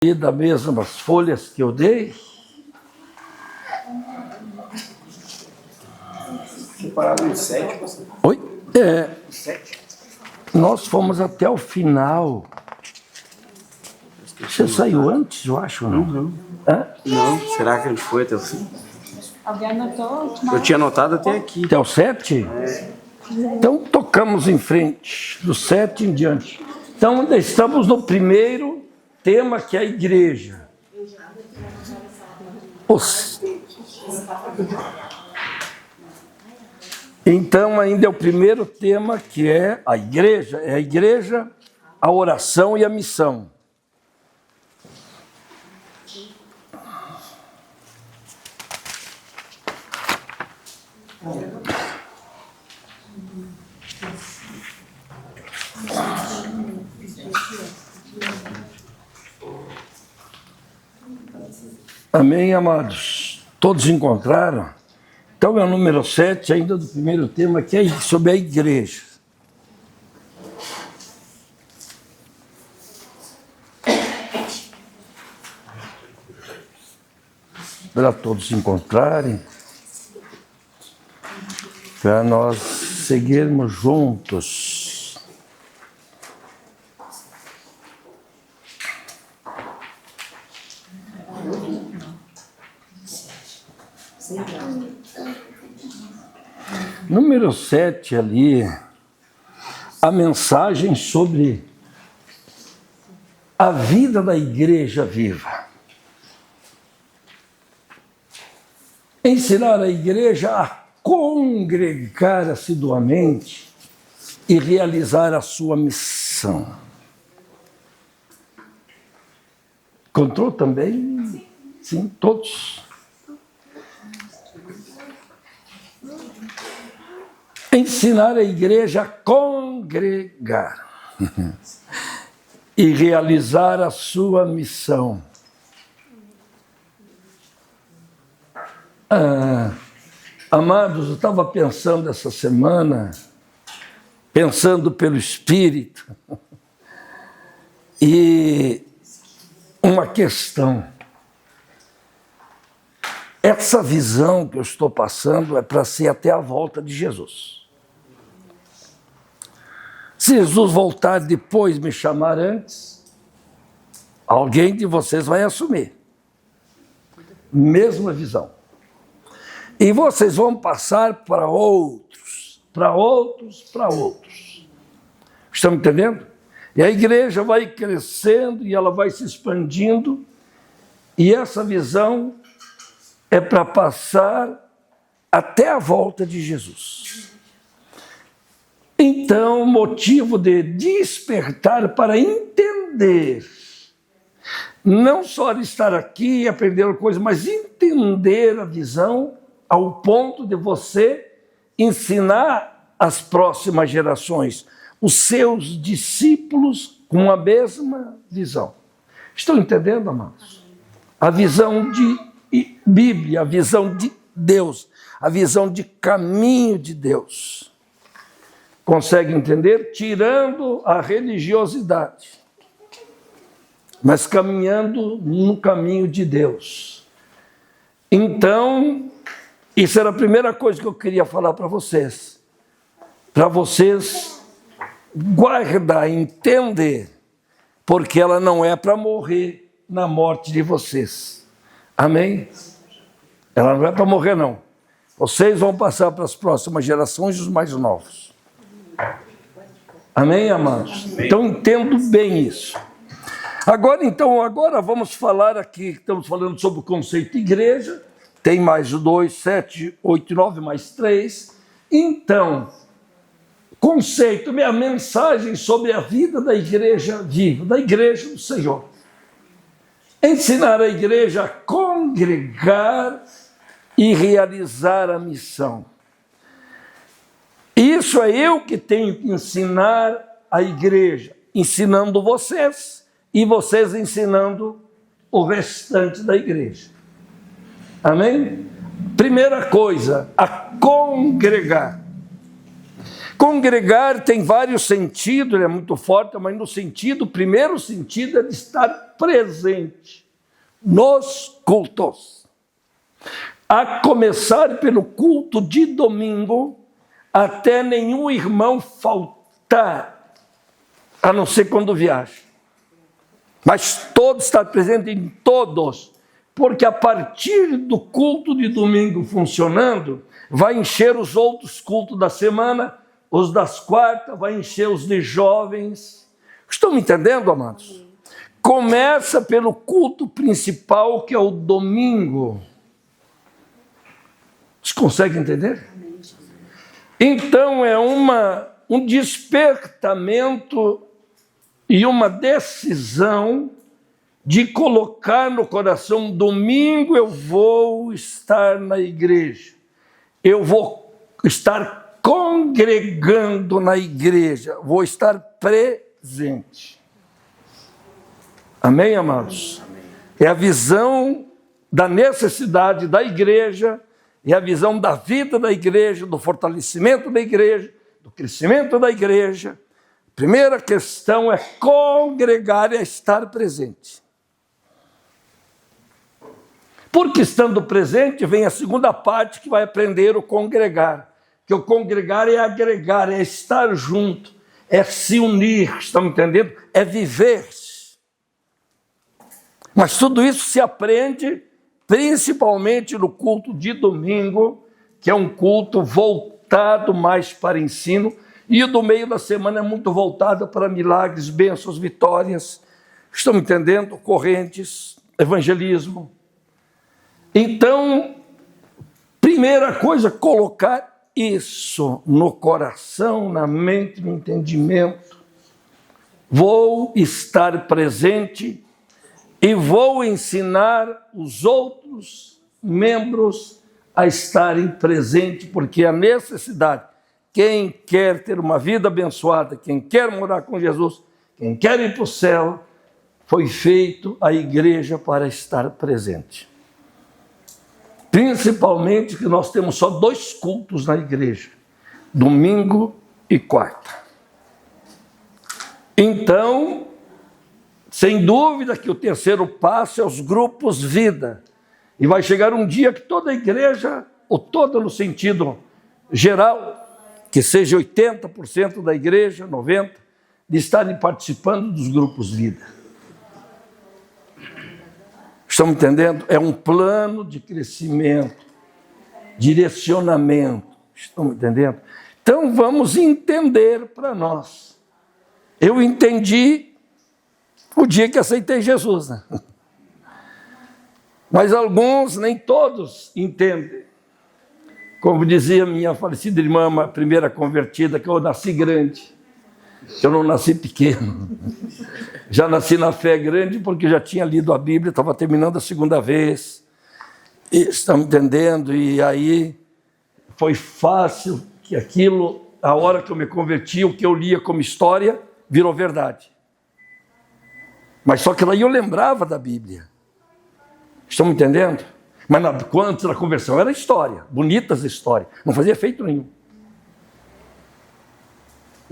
E das mesmas folhas que eu dei. Separado em 7, pastor. Oi? 7. Nós fomos até o final. Você saiu antes, eu acho, ou não? Não. Hã? Não, será que a gente foi até o fim? Alguém anotou? Eu tinha anotado até aqui. Até o 7? Então tocamos em frente, do 7 em diante. Então ainda estamos no primeiro tema, que é a igreja. Então ainda é o primeiro tema, que é a igreja, a oração e a missão. Amém, amados? Todos encontraram? Então é o número 7, ainda do primeiro tema, que é sobre a igreja. Para todos encontrarem, para nós seguirmos juntos. Número 7 ali, a mensagem sobre a vida da igreja viva. Ensinar a igreja a congregar assiduamente e realizar a sua missão. Encontrou também? Sim, todos. Ensinar a igreja a congregar e realizar a sua missão. Amados, eu estava pensando essa semana, pensando pelo Espírito, e uma questão. Essa visão que eu estou passando é para ser até a volta de Jesus. Se Jesus voltar depois, me chamar antes, alguém de vocês vai assumir. Mesma visão. E vocês vão passar para outros, para outros, para outros. Estão entendendo? E a igreja vai crescendo e ela vai se expandindo. E essa visão é para passar até a volta de Jesus. Então, motivo de despertar para entender, não só de estar aqui e aprender coisas, mas entender a visão ao ponto de você ensinar às próximas gerações, os seus discípulos com a mesma visão. Estão entendendo, amados? A visão de Bíblia, a visão de Deus, a visão de caminho de Deus. Consegue entender? Tirando a religiosidade, mas caminhando no caminho de Deus. Então, isso era a primeira coisa que eu queria falar para vocês guardar, entender, porque ela não é para morrer na morte de vocês. Amém? Ela não é para morrer, não. Vocês vão passar para as próximas gerações, os mais novos. Amém, amados? Amém. Então, entendo bem isso. Agora vamos falar aqui, estamos falando sobre o conceito de igreja. Tem mais 2, 7, 8, 9, mais 3. Então, conceito, minha mensagem sobre a vida da igreja viva, da igreja do Senhor. Ensinar a igreja a congregar e realizar a missão. Isso é eu que tenho que ensinar a igreja, ensinando vocês e vocês ensinando o restante da igreja. Amém? Primeira coisa, a congregar. Congregar tem vários sentidos, ele é muito forte, mas o primeiro sentido é de estar presente nos cultos. A começar pelo culto de domingo, até nenhum irmão faltar, a não ser quando viaja. Mas todos estar presente em todos, porque a partir do culto de domingo funcionando, vai encher os outros cultos da semana, os das quartas, vai encher os de jovens. Estão me entendendo, amados? Começa pelo culto principal, que é o domingo. Vocês conseguem entender? Então é um despertamento e uma decisão de colocar no coração: domingo eu vou estar na igreja, eu vou estar congregando na igreja, vou estar presente. Amém, amados? É a visão da necessidade da igreja, é a visão da vida da igreja, do fortalecimento da igreja, do crescimento da igreja. A primeira questão é congregar, é estar presente. Porque estando presente, vem a segunda parte, que vai aprender o congregar. Que o congregar é agregar, é estar junto, é se unir, estão entendendo? É viver. Mas tudo isso se aprende principalmente no culto de domingo, que é um culto voltado mais para ensino, e o do meio da semana é muito voltado para milagres, bênçãos, vitórias, estão entendendo? Correntes, evangelismo. Então, primeira coisa, colocar isso no coração, na mente, no entendimento. Vou estar presente e vou ensinar os outros membros a estarem presentes, porque a necessidade, quem quer ter uma vida abençoada, quem quer morar com Jesus, quem quer ir para o céu, foi feito a igreja para estar presente. Principalmente que nós temos só 2 cultos na igreja, domingo e quarta. Então, sem dúvida que o terceiro passo é os grupos vida. E vai chegar um dia que toda a igreja, ou toda no sentido geral, que seja 80% da igreja, 90%, de estarem participando dos grupos vida. Estão entendendo? É um plano de crescimento, direcionamento. Estão entendendo? Então vamos entender para nós. Eu entendi o dia que aceitei Jesus, né? Mas alguns, nem todos, entendem. Como dizia minha falecida irmã, a primeira convertida, que eu nasci grande. Eu não nasci pequeno. Já nasci na fé grande porque já tinha lido a Bíblia, estava terminando a segunda vez. E, estão entendendo? E aí foi fácil que aquilo, a hora que eu me converti, o que eu lia como história, virou verdade. Mas só que daí eu lembrava da Bíblia. Estão me entendendo? Mas antes da conversão era história, bonitas histórias, não fazia efeito nenhum.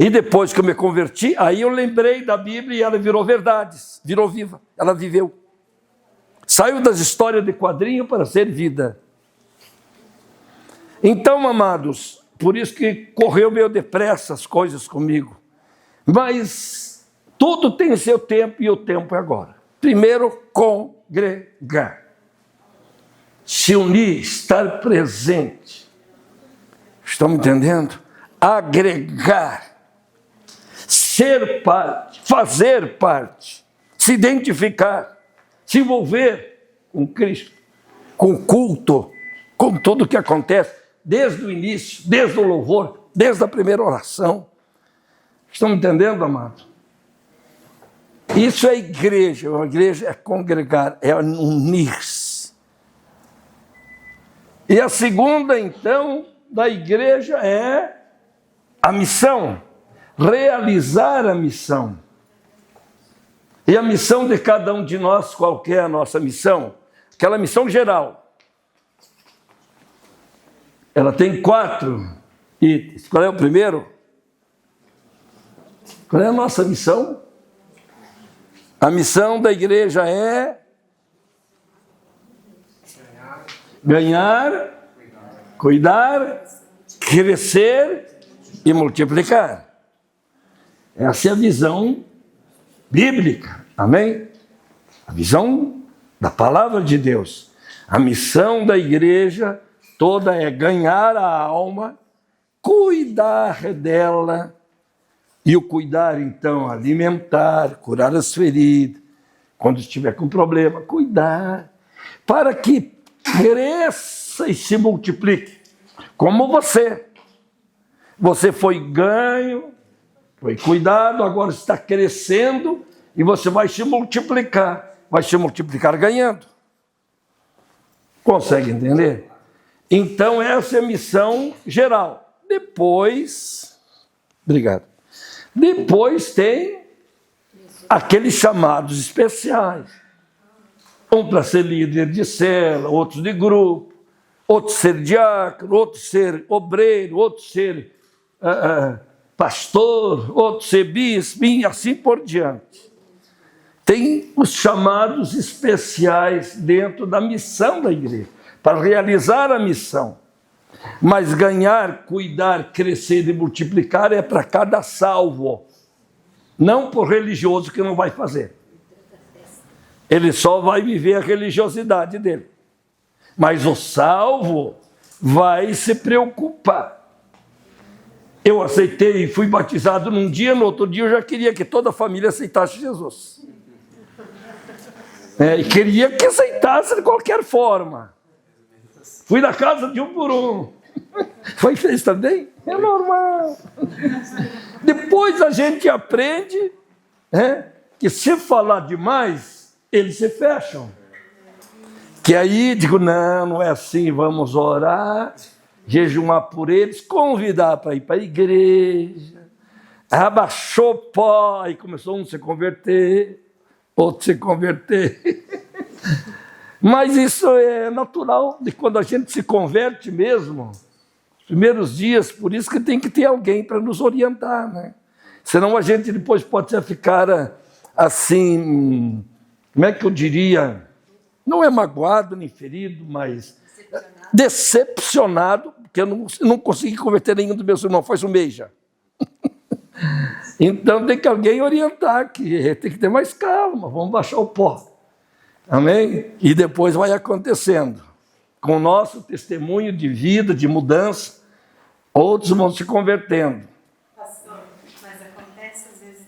E depois que eu me converti, aí eu lembrei da Bíblia e ela virou verdades, virou viva, ela viveu. Saiu das histórias de quadrinho para ser vida. Então, amados, por isso que correu meio depressa as coisas comigo. Mas tudo tem seu tempo e o tempo é agora. Primeiro, congregar. Se unir, estar presente. Estão me entendendo? Agregar. Ser parte, fazer parte, se identificar, se envolver com Cristo, com o culto, com tudo que acontece, desde o início, desde o louvor, desde a primeira oração. Estão me entendendo, amado? Isso é igreja, a igreja é congregar, é unir-se. E a segunda, então, da igreja é a missão. Realizar a missão. E a missão de cada um de nós, qual que é a nossa missão? Aquela missão geral. Ela tem 4 itens. Qual é o primeiro? Qual é a nossa missão? A missão da igreja é ganhar, cuidar, crescer e multiplicar. Essa é a visão bíblica, amém? A visão da palavra de Deus. A missão da igreja toda é ganhar a alma, cuidar dela, e o cuidar, então, alimentar, curar as feridas, quando estiver com problema, cuidar, para que cresça e se multiplique, como você. Você foi ganho, foi cuidado, agora está crescendo e você vai se multiplicar ganhando. Consegue entender? Então, essa é a missão geral. Depois tem aqueles chamados especiais. Um para ser líder de célula, outros de grupo, outro ser diácono, outro ser obreiro, outro ser pastor, outro ser bispo, e assim por diante. Tem os chamados especiais dentro da missão da igreja, para realizar a missão. Mas ganhar, cuidar, crescer e multiplicar é para cada salvo. Não por religioso que não vai fazer. Ele só vai viver a religiosidade dele. Mas o salvo vai se preocupar. Eu aceitei e fui batizado num dia, no outro dia eu já queria que toda a família aceitasse Jesus. E queria que aceitasse de qualquer forma. Fui na casa de um por um. Foi fez também? É normal. Depois a gente aprende que se falar demais, eles se fecham. Que aí digo, não é assim, vamos orar, jejumar por eles, convidar para ir para a igreja. Abaixou o pó, aí começou um a se converter, outro se converter. Mas isso é natural, de quando a gente se converte mesmo, os primeiros dias, por isso que tem que ter alguém para nos orientar, né? Senão a gente depois pode ficar assim, como é que eu diria, não é magoado nem ferido, mas decepcionado, porque eu não consegui converter nenhum dos meus irmãos, faz um mês já. Então tem que alguém orientar, que tem que ter mais calma, vamos baixar o pó. Amém? E depois vai acontecendo. Com o nosso testemunho de vida, de mudança, outros vão se convertendo. Pastor, mas acontece às vezes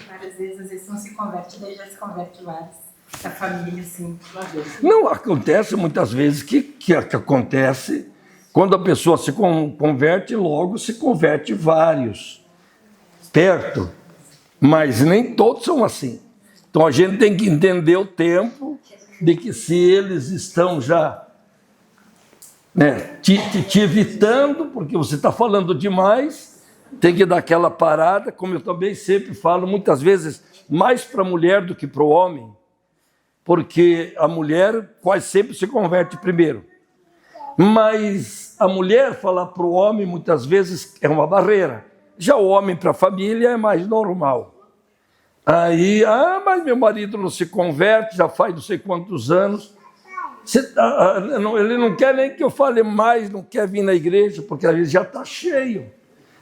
várias vezes, às vezes não se converte, daí já se converte vários. A família, assim, uma vez. Não, acontece muitas vezes que acontece, quando a pessoa se converte, logo se converte vários, perto. Mas nem todos são assim. Então a gente tem que entender o tempo de que se eles estão já te evitando, porque você está falando demais, tem que dar aquela parada, como eu também sempre falo, muitas vezes mais para a mulher do que para o homem, porque a mulher quase sempre se converte primeiro. Mas a mulher falar para o homem muitas vezes é uma barreira. Já o homem para a família é mais normal. Aí, mas meu marido não se converte, já faz não sei quantos anos. Ele não quer nem que eu fale mais, não quer vir na igreja, porque às vezes já está cheio.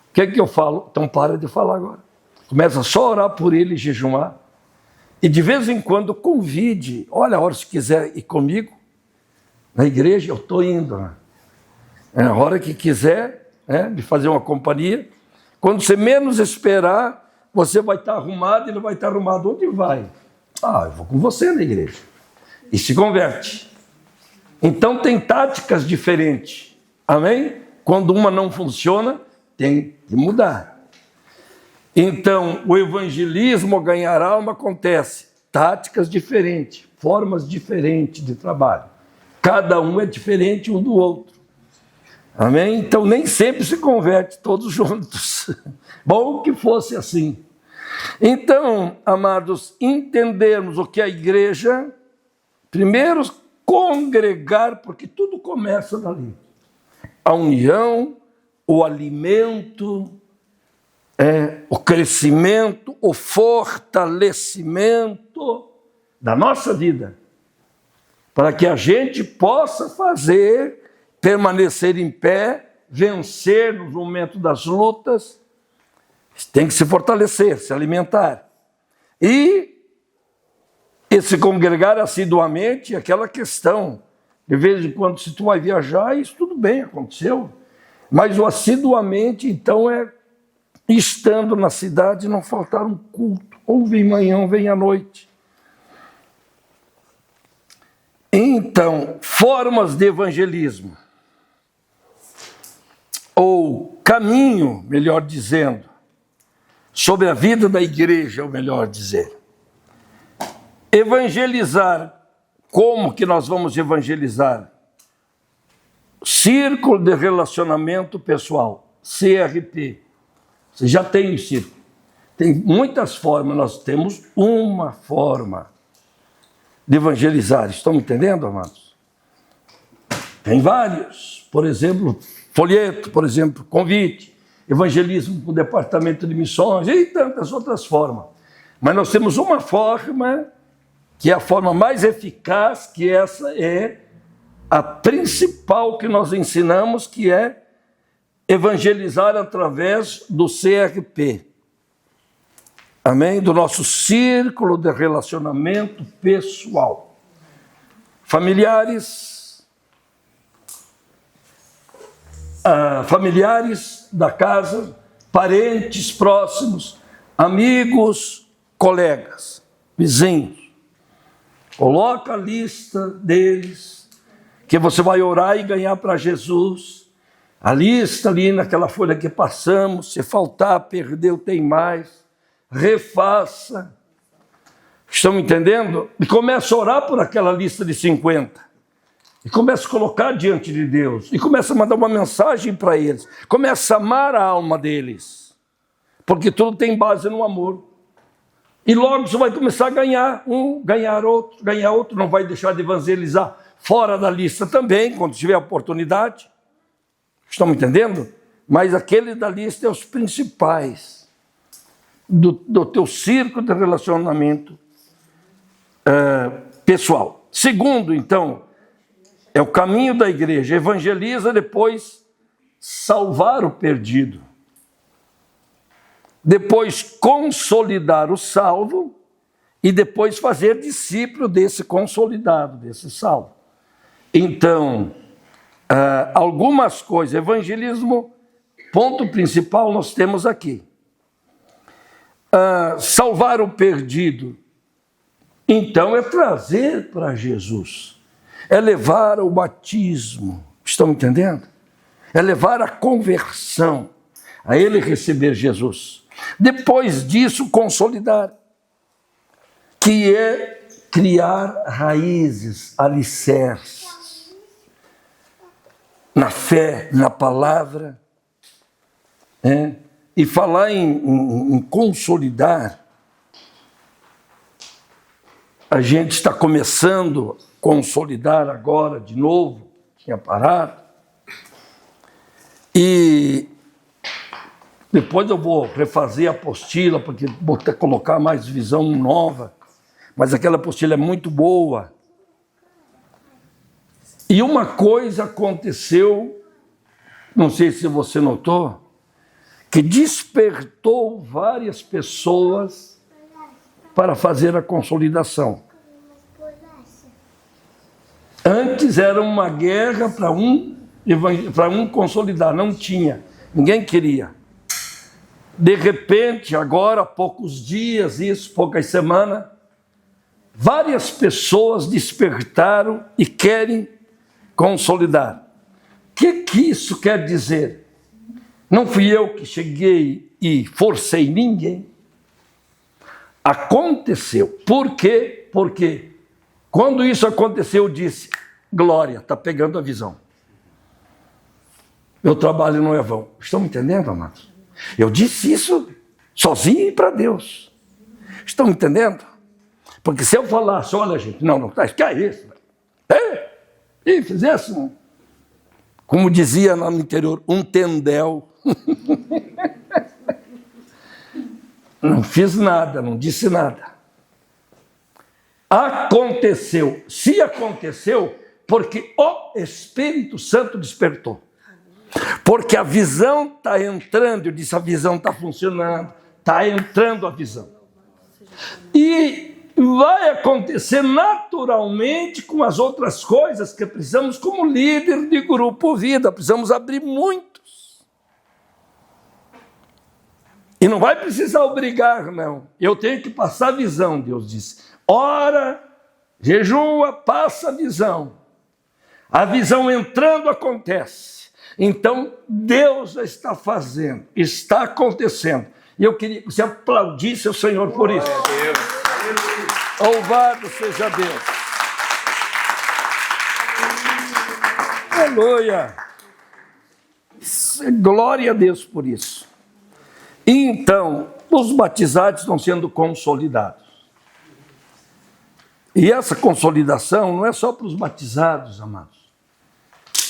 O que é que eu falo? Então para de falar agora. Começa só a orar por ele e jejumar. E de vez em quando convide, olha, a hora se quiser ir comigo, na igreja eu estou indo. A hora que quiser, me fazer uma companhia. Quando você menos esperar, você vai estar arrumado, ele vai estar arrumado. Onde vai? Eu vou com você na igreja. E se converte. Então tem táticas diferentes. Amém? Quando uma não funciona, tem que mudar. Então, o evangelismo, ganhar alma, acontece. Táticas diferentes, formas diferentes de trabalho. Cada um é diferente um do outro. Amém? Então, nem sempre se converte todos juntos. Bom que fosse assim. Então, amados, entendermos o que é a igreja, primeiro, congregar, porque tudo começa dali. A união, o alimento, o crescimento, o fortalecimento da nossa vida, para que a gente possa permanecer em pé, vencer no momento das lutas. Tem que se fortalecer, se alimentar. E se congregar assiduamente, aquela questão, de vez em quando, se tu vai viajar, isso tudo bem, aconteceu. Mas o assiduamente, então, é estando na cidade, não faltar um culto. Ou vem manhã, ou vem à noite. Então, formas de evangelismo. Ou caminho, melhor dizendo, sobre a vida da igreja, ou melhor dizer. Evangelizar. Como que nós vamos evangelizar? Círculo de relacionamento pessoal, CRP. Você já tem o círculo. Tem muitas formas, nós temos uma forma de evangelizar. Estão me entendendo, amados? Tem vários. Por exemplo, folheto, por exemplo, convite, evangelismo para o departamento de missões e tantas outras formas. Mas nós temos uma forma que é a forma mais eficaz, que essa é a principal que nós ensinamos, que é evangelizar através do CRP. Amém? Do nosso círculo de relacionamento pessoal. Familiares da casa, parentes próximos, amigos, colegas, vizinhos. Coloca a lista deles, que você vai orar e ganhar para Jesus. A lista ali naquela folha que passamos, se faltar, perdeu, tem mais. Refaça. Estão entendendo? E começa a orar por aquela lista de 50. E começa a colocar diante de Deus. E começa a mandar uma mensagem para eles. Começa a amar a alma deles. Porque tudo tem base no amor. E logo você vai começar a ganhar um, ganhar outro. Não vai deixar de evangelizar fora da lista também, quando tiver a oportunidade. Estão me entendendo? Mas aquele da lista é os principais do teu círculo de relacionamento pessoal. Segundo, então, é o caminho da igreja. Evangeliza, depois salvar o perdido. Depois consolidar o salvo e depois fazer discípulo desse consolidado, desse salvo. Então, algumas coisas, evangelismo, ponto principal nós temos aqui. Salvar o perdido, então é trazer para Jesus, é levar ao batismo, estão entendendo? É levar a conversão, a ele receber Jesus. Depois disso, consolidar, que é criar raízes, alicerces, na fé, na palavra, e falar em consolidar. A gente está começando a consolidar agora de novo, tinha parado, e depois eu vou refazer a apostila, porque vou ter que colocar mais visão nova. Mas aquela apostila é muito boa. E uma coisa aconteceu, não sei se você notou, que despertou várias pessoas para fazer a consolidação. Antes era uma guerra para um consolidar, não tinha, ninguém queria. De repente, agora, há poucos dias, poucas semanas, várias pessoas despertaram e querem consolidar. O que isso quer dizer? Não fui eu que cheguei e forcei ninguém. Aconteceu. Por quê? Porque quando isso aconteceu, eu disse, glória, está pegando a visão. Meu trabalho não é vão. Estão me entendendo, amados? Eu disse isso sozinho e para Deus. Estão me entendendo? Porque se eu falasse, olha gente, não, que é isso? E fizesse, como dizia lá no interior, um tendel. Não fiz nada, não disse nada. Aconteceu. Se aconteceu, porque o Espírito Santo despertou. Porque a visão está entrando, eu disse, a visão está funcionando, está entrando a visão. E vai acontecer naturalmente com as outras coisas que precisamos, como líder de grupo vida, precisamos abrir muitos. E não vai precisar obrigar, não. Eu tenho que passar a visão, Deus disse. Ora, jejua, passa a visão. A visão entrando acontece. Então, Deus já está fazendo, está acontecendo. E eu queria que você aplaudisse o Senhor por isso. Louvado seja Deus. Aleluia. Glória a Deus por isso. E então, os batizados estão sendo consolidados. E essa consolidação não é só para os batizados, amados.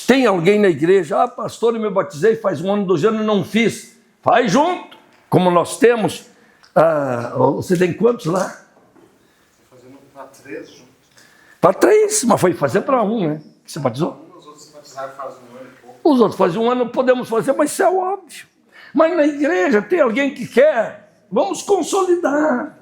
Tem alguém na igreja, pastor, eu me batizei faz 1 ano, 2 anos, não fiz. Faz junto, como nós temos. Você tem quantos lá? Estou fazendo para 3 juntos. Para 3, mas foi fazer para 1, né? Você batizou? Os outros se batizaram faz 1 ano e pouco. Os outros fazem 1 ano, podemos fazer, mas isso é óbvio. Mas na igreja tem alguém que quer, vamos consolidar.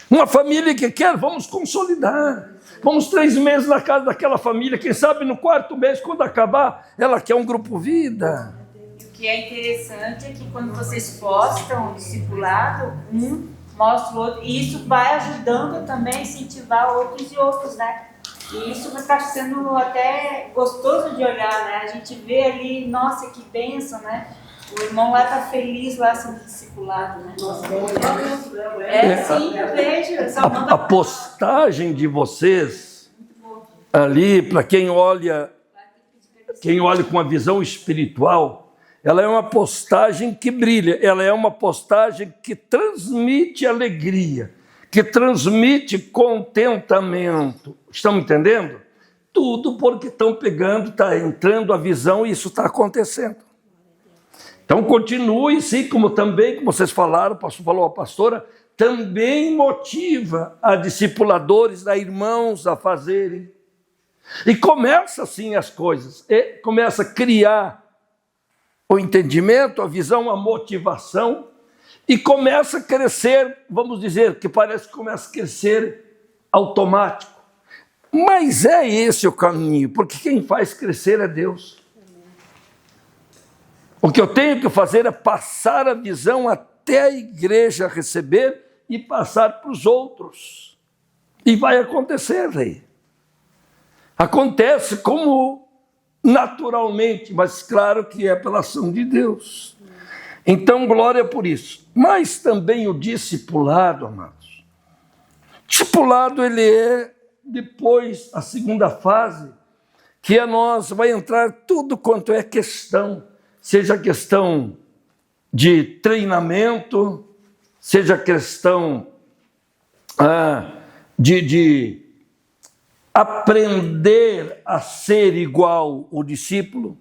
Uma família que quer, vamos consolidar. Vamos 3 meses na casa daquela família, quem sabe no 4º mês, quando acabar, ela quer um grupo vida. O que é interessante é que quando vocês postam o discipulado, um mostra o outro, e isso vai ajudando também a incentivar outros e outros, né? E isso vai estar sendo até gostoso de olhar, né? A gente vê ali, nossa, que bênção, né? O irmão lá está feliz lá sendo discipulado, né? Sim, eu vejo. A postagem de vocês ali, para quem olha com uma visão espiritual, ela é uma postagem que brilha, ela é uma postagem que transmite alegria, que transmite contentamento. Estão entendendo? Tudo porque estão pegando, está entrando a visão e isso está acontecendo. Então continue, sim, como vocês falaram, o pastor falou, a pastora, também motiva a discipuladores, a irmãos a fazerem. E começa assim as coisas, começa a criar o entendimento, a visão, a motivação, e começa a crescer, vamos dizer, que parece que começa a crescer automático. Mas é esse o caminho, porque quem faz crescer é Deus. O que eu tenho que fazer é passar a visão até a igreja receber e passar para os outros. E vai acontecer aí. Acontece como naturalmente, mas claro que é pela ação de Deus. Então, glória por isso. Mas também o discipulado, amados. Discipulado, ele é depois a segunda fase, que vai entrar tudo quanto é questão. Seja questão de treinamento, seja questão de aprender a ser igual o discípulo,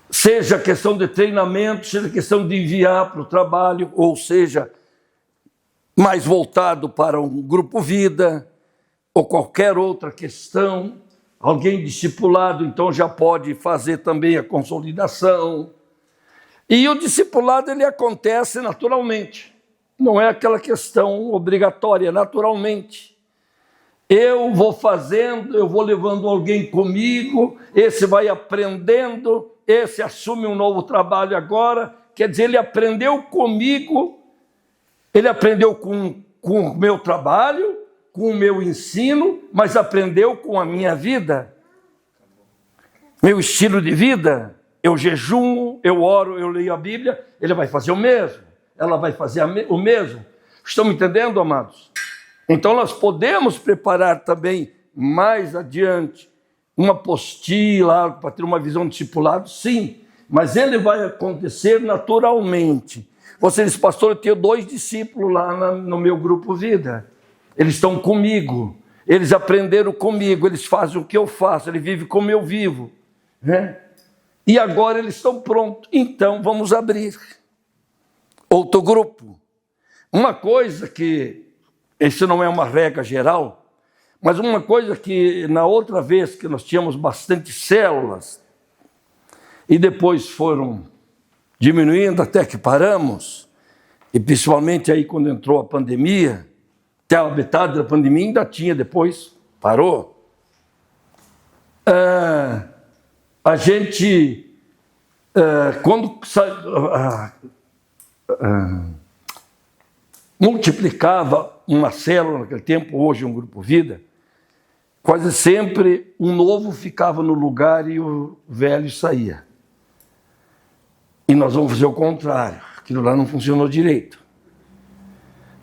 seja questão de treinamento, seja questão de enviar para o trabalho, ou seja, mais voltado para um grupo vida, ou qualquer outra questão. Alguém discipulado, então, já pode fazer também a consolidação. E o discipulado, ele acontece naturalmente. Não é aquela questão obrigatória, naturalmente. Eu vou fazendo, eu vou levando alguém comigo, esse vai aprendendo, esse assume um novo trabalho agora. Quer dizer, ele aprendeu comigo, ele aprendeu com o meu trabalho, com o meu ensino, mas aprendeu com a minha vida, meu estilo de vida. Eu jejuo, eu oro, eu leio a Bíblia, ele vai fazer o mesmo, ela vai fazer o mesmo. Estão me entendendo, amados? Então nós podemos preparar também mais adiante uma apostila para ter uma visão de discipulado, sim, mas ele vai acontecer naturalmente. Você diz, pastor, eu tenho 2 discípulos lá no meu grupo vida. Eles estão comigo, eles aprenderam comigo, eles fazem o que eu faço, eles vivem como eu vivo, né? E agora eles estão prontos, então vamos abrir. outro grupo. Uma coisa que, isso não é uma regra geral, mas uma coisa que na outra vez que nós tínhamos bastante células e depois foram diminuindo até que paramos, e principalmente aí quando entrou a pandemia, até a metade da pandemia ainda tinha, depois parou. A gente, quando multiplicava uma célula naquele tempo, hoje um grupo vida, quase sempre um novo ficava no lugar e o velho saía. E nós vamos fazer o contrário, aquilo lá não funcionou direito.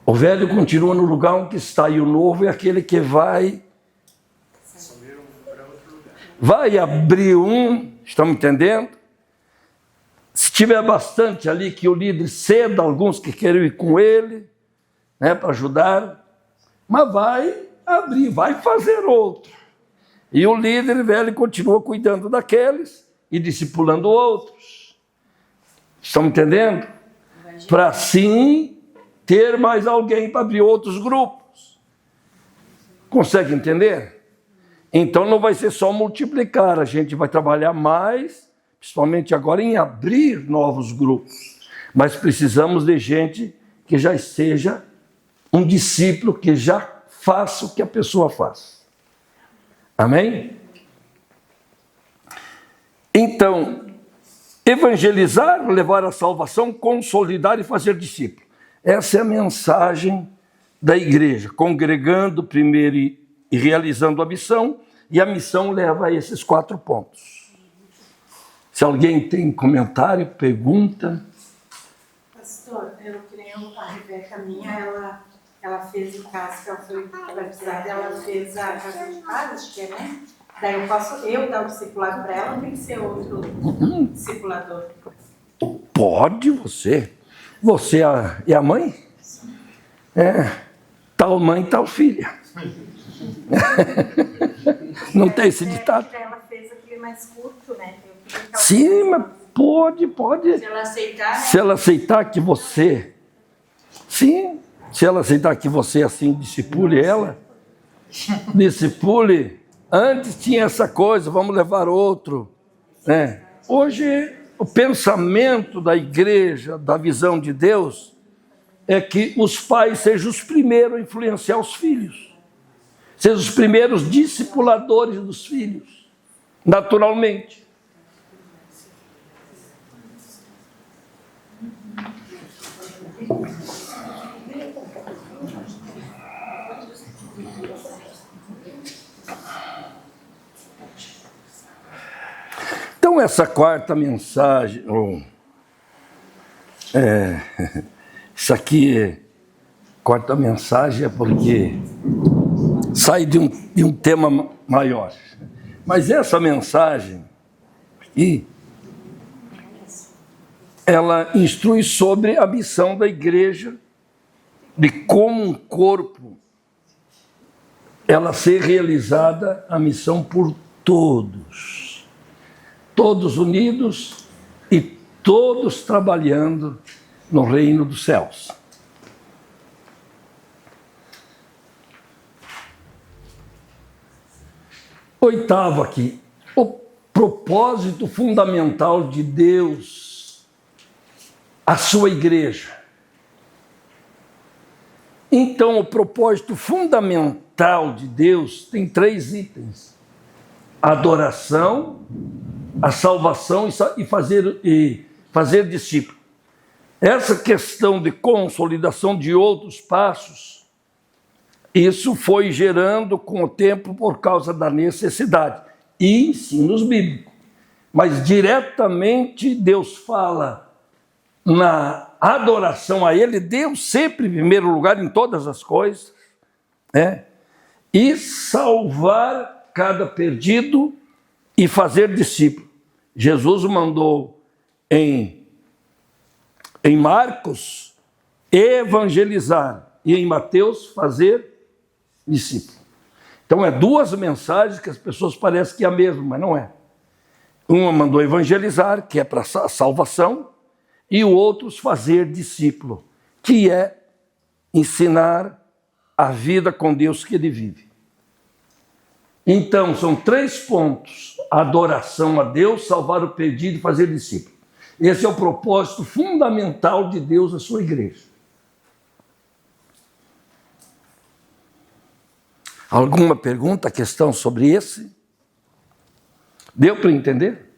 O velho continua no lugar onde está e o novo é aquele que vai abrir estamos entendendo? Se tiver bastante ali, que o líder ceda alguns que querem ir com ele, né, para ajudar, mas vai abrir, vai fazer outro. E o líder velho continua cuidando daqueles e discipulando outros. Estão entendendo? Para assim ter mais alguém para abrir outros grupos. Consegue entender? Então não vai ser só multiplicar, a gente vai trabalhar mais, principalmente agora, em abrir novos grupos. Mas precisamos de gente que já seja um discípulo, que já faça o que a pessoa faz. Amém? Então, evangelizar, levar a salvação, consolidar e fazer discípulo. Essa é a mensagem da igreja, congregando primeiro e realizando a missão, e a missão leva a esses 4 pontos. Se alguém tem comentário, pergunta. Pastor, eu creio, a Rebeca minha, ela fez o caso que ela foi batizada, ela fez a casa de paz, acho que é, né? Daí eu posso dar o discipulado para ela, ou tem que ser outro discipulador? Pode você. Você é a mãe? Tal mãe, tal filha. Não tem esse ditado? Ela fez aquele mais curto, né? Sim, mas pode. Se ela aceitar, né? Se ela aceitar que você... Sim, se ela aceitar que você assim discipule ela, discipule. Antes tinha essa coisa, vamos levar outro. Né? Hoje, o pensamento da igreja, da visão de Deus, é que os pais sejam os primeiros a influenciar os filhos. Sejam os primeiros discipuladores dos filhos, naturalmente. Então, essa quarta mensagem, isso aqui, quarta mensagem é porque sai de um tema maior. Mas essa mensagem aqui, ela instrui sobre a missão da igreja, de como um corpo, ela ser realizada, a missão por todos. Todos unidos e todos trabalhando no reino dos céus. Oitavo aqui, o propósito fundamental de Deus, a sua igreja. Então, o propósito fundamental de Deus tem 3 itens: a adoração, a salvação e fazer discípulo. Essa questão de consolidação de outros passos, isso foi gerando com o tempo por causa da necessidade e ensinos bíblicos. Mas diretamente Deus fala na adoração a Ele, Deus sempre em primeiro lugar em todas as coisas, né? E salvar cada perdido e fazer discípulo. Jesus mandou em Marcos evangelizar e em Mateus fazer discípulo. Então é 2 mensagens que as pessoas parecem que é a mesma, mas não é. Uma mandou evangelizar, que é para a salvação, e o outro fazer discípulo, que é ensinar a vida com Deus que ele vive. Então, são 3 pontos: adoração a Deus, salvar o perdido e fazer discípulo. Esse é o propósito fundamental de Deus à sua igreja. Alguma pergunta, questão sobre esse? Deu para entender?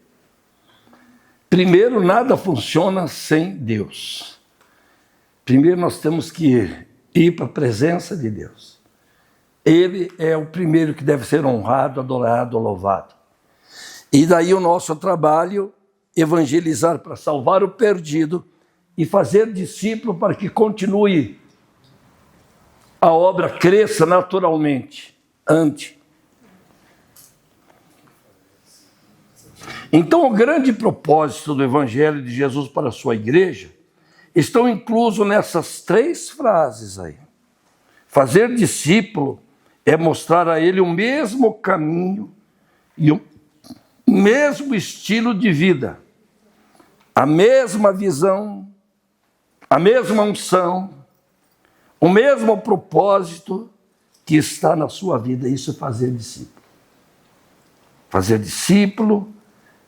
Primeiro, nada funciona sem Deus. Primeiro nós temos que ir para a presença de Deus. Ele é o primeiro que deve ser honrado, adorado, louvado. E daí o nosso trabalho, evangelizar para salvar o perdido e fazer discípulo para que continue a obra, cresça naturalmente, ande. Então, o grande propósito do Evangelho de Jesus para a sua igreja estão inclusos nessas 3 frases aí. Fazer discípulo é mostrar a ele o mesmo caminho e o mesmo estilo de vida, a mesma visão, a mesma unção, o mesmo propósito que está na sua vida. Isso é fazer discípulo. Fazer discípulo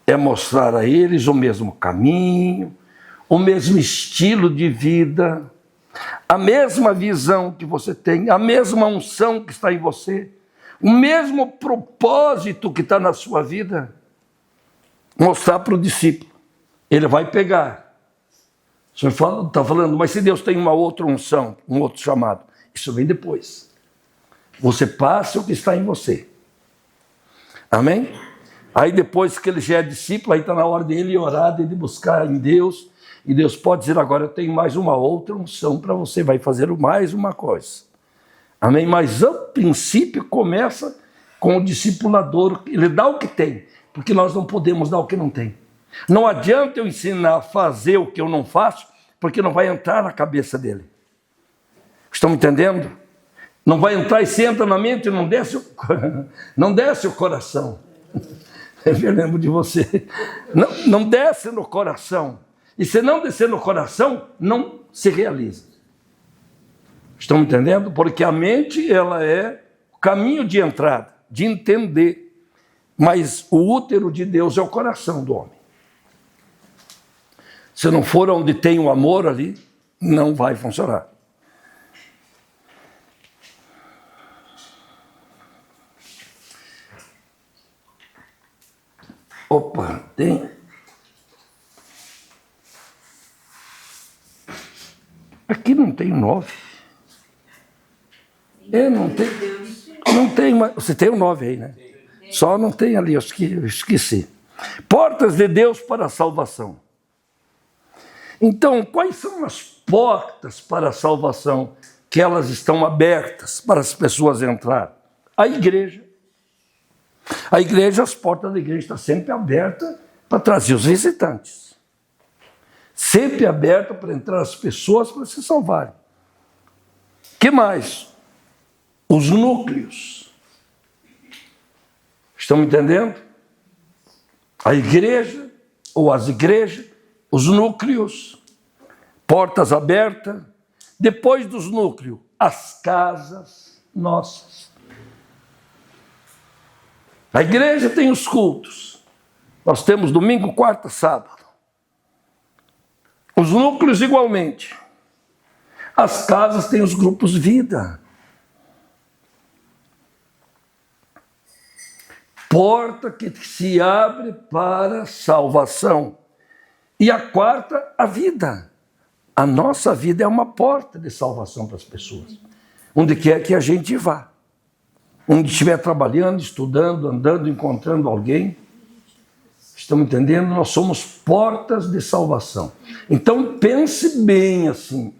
é mostrar a eles o mesmo caminho, o mesmo estilo de vida, a mesma visão que você tem, a mesma unção que está em você, o mesmo propósito que está na sua vida. Mostrar para o discípulo. Ele vai pegar. O senhor está falando, mas se Deus tem uma outra unção, um outro chamado, isso vem depois. Você passa o que está em você. Amém? Aí depois que ele já é discípulo, aí está na hora dele orar, dele buscar em Deus, e Deus pode dizer, agora eu tenho mais uma outra unção para você, vai fazer mais uma coisa. Amém? Mas o princípio começa com o discipulador, ele dá o que tem, porque nós não podemos dar o que não tem. Não adianta eu ensinar a fazer o que eu não faço, porque não vai entrar na cabeça dele. Estão me entendendo? Não vai entrar e senta na mente e não desce o coração. Eu lembro de você. Não desce no coração. E se não descer no coração, não se realiza. Estão me entendendo? Porque a mente, ela é o caminho de entrada, de entender. Mas o útero de Deus é o coração do homem. Se não for onde tem o amor ali, não vai funcionar. Opa, tem? Aqui não tem 9. Não tem, você tem o 9 aí, né? Só não tem ali, eu esqueci. Portas de Deus para a salvação. Então, quais são as portas para a salvação que elas estão abertas para as pessoas entrar? A igreja. A igreja, as portas da igreja estão sempre abertas para trazer os visitantes. Sempre aberta para entrar as pessoas para se salvarem. O que mais? Os núcleos. Estão me entendendo? A igreja, ou as igrejas, os núcleos, portas abertas. Depois dos núcleos, as casas nossas. A igreja tem os cultos. Nós temos domingo, quarta, sábado. Os núcleos igualmente. As casas têm os grupos vida. Porta que se abre para a salvação. E a quarta, a vida. A nossa vida é uma porta de salvação para as pessoas. Onde quer que a gente vá. Onde estiver trabalhando, estudando, andando, encontrando alguém. Estamos entendendo? Nós somos portas de salvação. Então pense bem assim.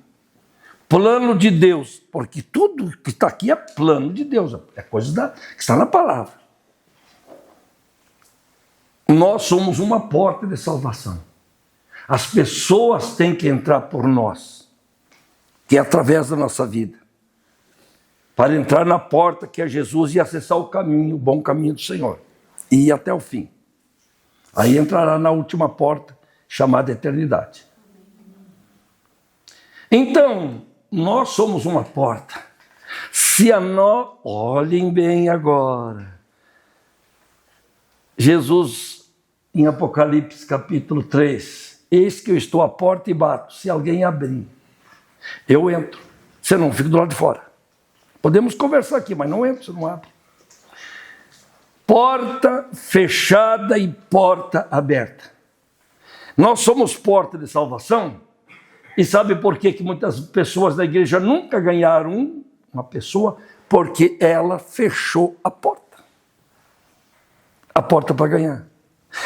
Plano de Deus. Porque tudo que está aqui é plano de Deus. É coisa que está na palavra. Nós somos uma porta de salvação. As pessoas têm que entrar por nós, que é através da nossa vida, para entrar na porta que é Jesus e acessar o caminho, o bom caminho do Senhor, e ir até o fim. Aí entrará na última porta, chamada eternidade. Então, nós somos uma porta. Olhem bem agora. Jesus, em Apocalipse capítulo 3, eis que eu estou à porta e bato. Se alguém abrir, eu entro. Você não fica do lado de fora. Podemos conversar aqui, mas não entra, você não abre. Porta fechada e porta aberta. Nós somos porta de salvação. E sabe por que muitas pessoas da igreja nunca ganharam uma pessoa? Porque ela fechou a porta. A porta para ganhar.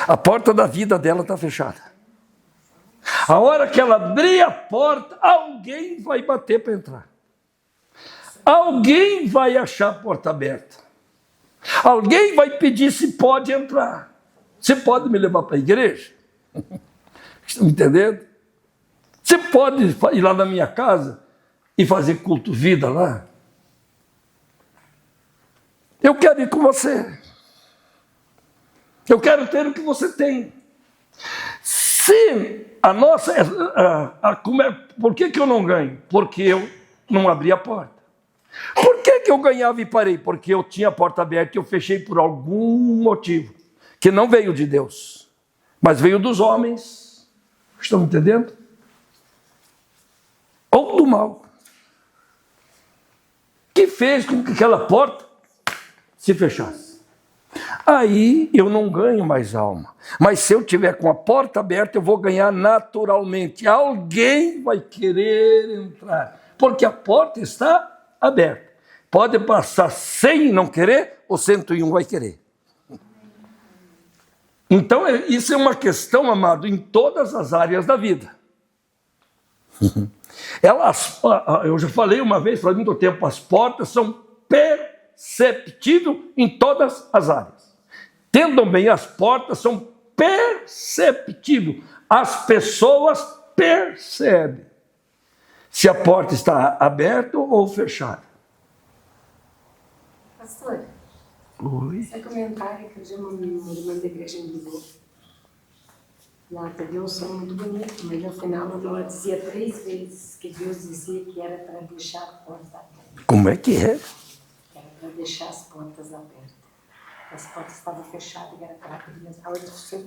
A porta da vida dela está fechada. A hora que ela abrir a porta, alguém vai bater para entrar. Alguém vai achar a porta aberta. Alguém vai pedir se pode entrar. Você pode me levar para a igreja? Estão entendendo? Você pode ir lá na minha casa e fazer culto vida lá? Eu quero ir com você. Eu quero ter o que você tem. Se a nossa... por que eu não ganho? Porque eu não abri a porta. Por que eu ganhava e parei? Porque eu tinha a porta aberta e eu fechei por algum motivo. Que não veio de Deus, mas veio dos homens. Estão entendendo? Ou do mal. Que fez com que aquela porta se fechasse. Aí eu não ganho mais alma. Mas se eu tiver com a porta aberta, eu vou ganhar naturalmente. Alguém vai querer entrar. Porque a porta está aberta. Pode passar 100 e não querer, ou 101 vai querer. Então, isso é uma questão, amado, em todas as áreas da vida. Eu já falei uma vez, faz muito tempo, as portas são perceptíveis em todas as áreas. Entendam bem, as portas são perceptíveis. As pessoas percebem se a porta está aberta ou fechada. Pastor, Oi. esse comentário que eu já mandei uma irmã da igreja me ligou. Ela teve um sonho muito bonito, mas no final ela dizia 3 vezes que Deus dizia que era para deixar a porta aberta. Como é que é? Era para deixar as portas abertas. As portas estavam fechadas e era para abrir. Estava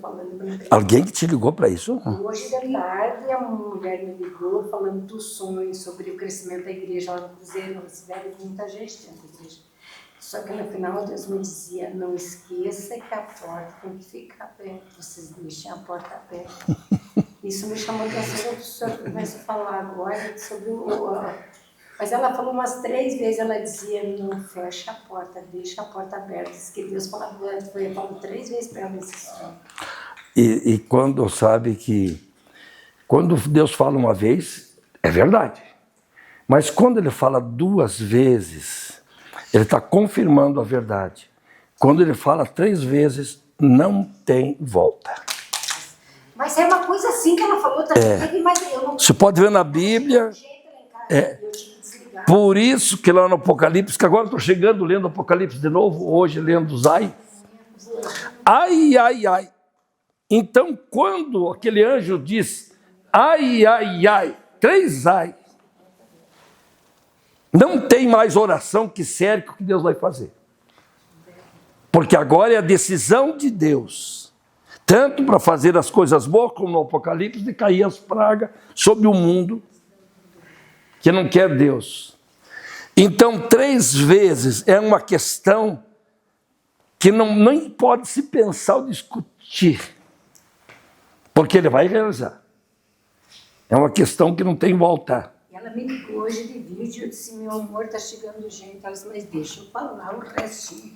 falando para mim. Alguém que te ligou para isso? Hoje de tarde, a mulher me ligou falando do sonho sobre o crescimento da igreja lá no Cruzeiro. Eles tiveram muita gente dentro da igreja. Só que no final Deus me dizia, não esqueça que a porta tem que ficar aberta, vocês deixem a porta aberta. Isso me chamou a atenção, o senhor começa a falar agora sobre Mas ela falou umas 3 vezes, ela dizia, não fecha a porta, deixa a porta aberta. Diz que Deus falou 3 vezes para ela nesse sonho. E quando sabe que... Quando Deus fala uma vez, é verdade. Mas quando Ele fala 2 vezes... Ele está confirmando a verdade. Quando ele fala 3 vezes, não tem volta. Mas é uma coisa assim que ela falou também. Mas eu não... Você pode ver na Bíblia. Por isso que lá no Apocalipse, que agora estou chegando lendo Apocalipse de novo, hoje lendo Zai. Ai, ai, ai. Então, quando aquele anjo diz, ai, ai, ai, 3 ai, não tem mais oração que cerque o que Deus vai fazer. Porque agora é a decisão de Deus, tanto para fazer as coisas boas, como no Apocalipse, de cair as pragas sobre o mundo que não quer Deus. Então, 3 vezes é uma questão que nem pode se pensar ou discutir, porque ele vai realizar. É uma questão que não tem volta. Ela me ligou hoje de vídeo, eu disse, meu amor, tá chegando gente. Ela disse, mas deixa eu falar o restinho.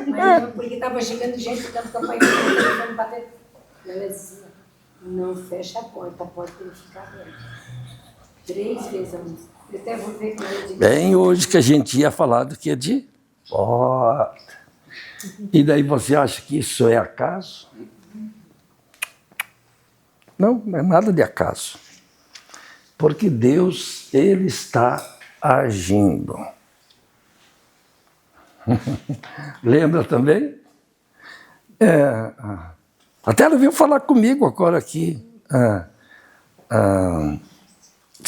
Mas porque estava chegando gente, estava campanhando, telefone bater. Ela dizia, não fecha a porta tem que ficar aberta. 3 vezes, eu até vou ver com ela de... Bem, hoje que a gente ia falar do que é de porta. E daí você acha que isso é acaso? Não é nada de acaso. Porque Deus, Ele está agindo. Lembra também? Até ela veio falar comigo agora aqui.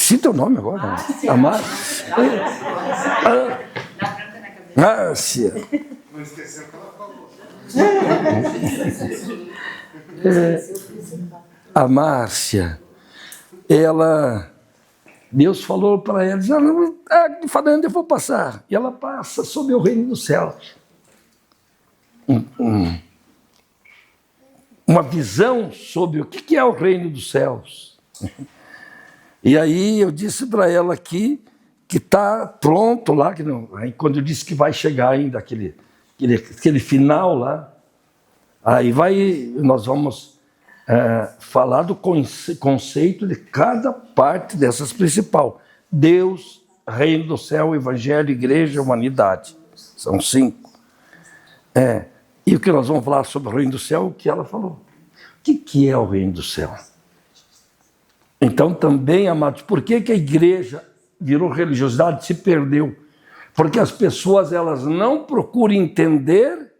esqueci teu nome agora. Márcia. A Márcia. Dá branca na cabeça. Márcia. Não esqueceu o que ela falou. A Márcia, Deus falou para ela, falando, eu vou passar. E ela passa sobre o reino dos céus. Uma visão sobre o que é o reino dos céus. E aí eu disse para ela aqui que está pronto lá, que não, aí quando eu disse que vai chegar ainda aquele final lá, aí nós vamos falar do conceito de cada parte dessas principal. Deus, reino do céu, evangelho, igreja, humanidade. São 5. E o que nós vamos falar sobre o reino do céu, o que ela falou. O que é o reino do céu? Então também, amados, por que a igreja virou religiosidade, se perdeu? Porque as pessoas elas não procuram entender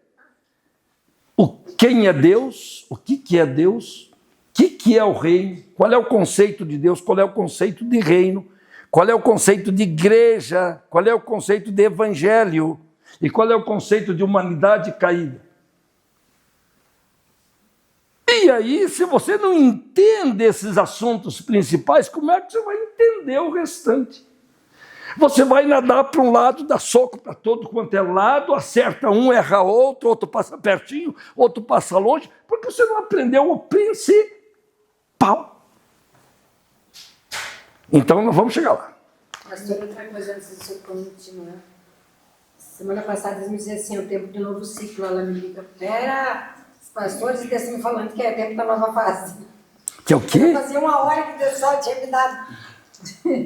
quem é Deus, o que é Deus, o que é o reino, qual é o conceito de Deus, qual é o conceito de reino, qual é o conceito de igreja, qual é o conceito de evangelho e qual é o conceito de humanidade caída. E aí, se você não entende esses assuntos principais, como é que você vai entender o restante? Você vai nadar para um lado, dá soco para todo quanto é lado, acerta um, erra outro, outro passa pertinho, outro passa longe, porque você não aprendeu o principal. Então, nós vamos chegar lá. Pastor, outra coisa antes de você continuar. Semana passada eles me diziam assim, o tempo do novo ciclo, ela me liga. Era os pastores e Deus me falando que é tempo da nova fase. Que é o quê? Fazia 1 hora que Deus só tinha me dado.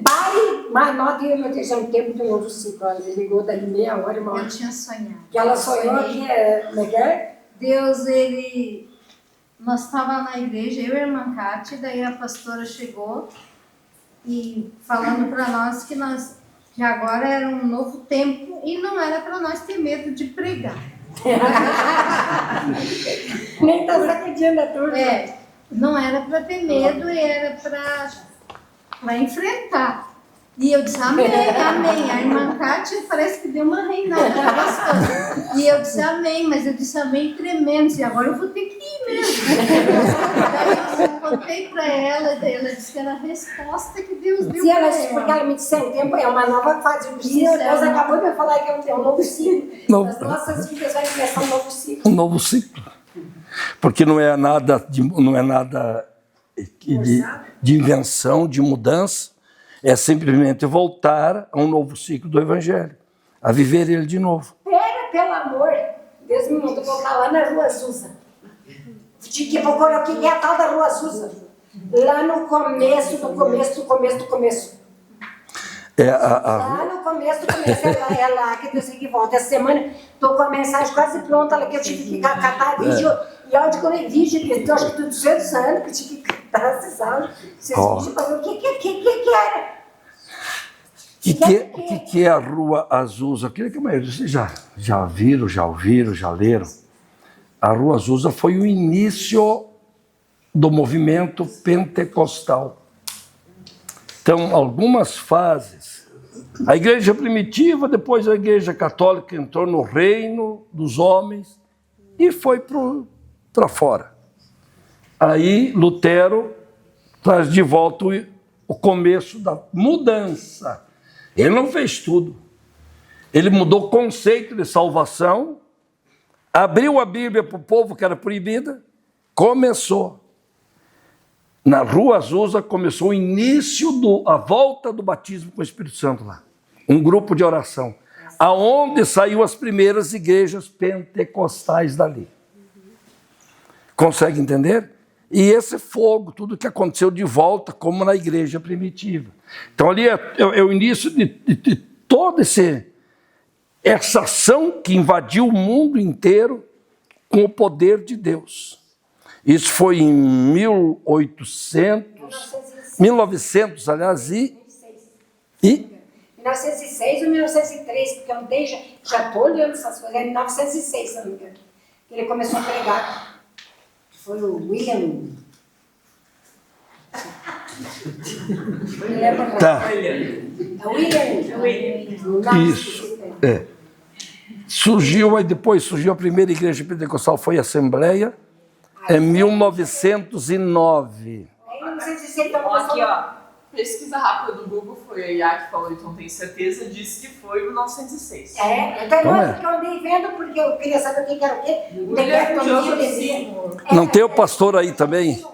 Pare, mas nota e meu Deus, é um tempo do novo ciclo. Ela me ligou dali meia hora e 1 hora. Eu tinha sonhado. Que ela sonhou que Deus, nós estávamos na igreja, eu e a irmã Cátia, daí a pastora chegou e falando para nós que agora era um novo tempo e não era para nós ter medo de pregar. nem tá sacudindo a turma. Não era para ter medo e era para enfrentar. E eu disse, amém, amém. A irmã Cátia parece que deu uma reinada na pastora. E eu disse, amém, mas eu disse amém tremendo. E agora eu vou ter que ir mesmo. Daí eu contei para ela, daí ela disse que era a resposta que Deus deu para ela. Porque ela me disse, o tempo é uma nova fase. Eu disse, Deus acabou de falar que é um novo ciclo. As nossas vidas vai começar um novo ciclo. Um novo ciclo. Porque não é nada de invenção, de mudança. É simplesmente voltar a um novo ciclo do Evangelho, a viver ele de novo. Pelo amor, Deus me mandou voltar lá na Rua Azusa. Que procurou o que é a tal da Rua Azusa. Lá no começo. Lá no começo, é lá que Deus que volta. Essa semana estou com a mensagem quase pronta, lá que eu tive que catar vídeo e áudio com vídeo, eu acho que tudo 200 anos, que eu tive que catar esses áudios, esses vídeos, para ver o que era. O que é a Rua Azusa? Eu queria que a maioria vocês já viram, já ouviram, já leram. A Rua Azusa foi o início do movimento pentecostal. Então, algumas fases. A igreja primitiva, depois a igreja católica entrou no reino dos homens e foi para fora. Aí Lutero traz de volta o começo da mudança. Ele não fez tudo. Ele mudou o conceito de salvação, abriu a Bíblia para o povo que era proibida, começou. Na Rua Azusa começou o início a volta do batismo com o Espírito Santo lá. Um grupo de oração, aonde saiu as primeiras igrejas pentecostais dali. Consegue entender? E esse fogo, tudo que aconteceu de volta, como na igreja primitiva. Então ali é o início de toda essa ação que invadiu o mundo inteiro com o poder de Deus. Isso foi em 1900, aliás, 1906 ou 1903, porque eu já estou olhando essas coisas, é 1906, se não me engano, que ele começou a pregar. Foi o William. Tá. William. Isso. É. Surgiu, aí depois surgiu a primeira igreja pentecostal, foi a Assembleia, em 1909. Aqui, ó. Pesquisa rápida do Google foi a Iá que falou, então tenho certeza, disse que foi 1906. Então Como não, é? porque eu andei vendo, porque eu queria saber o que era o quê. William Joseph Seymour. Não tem o pastor aí também?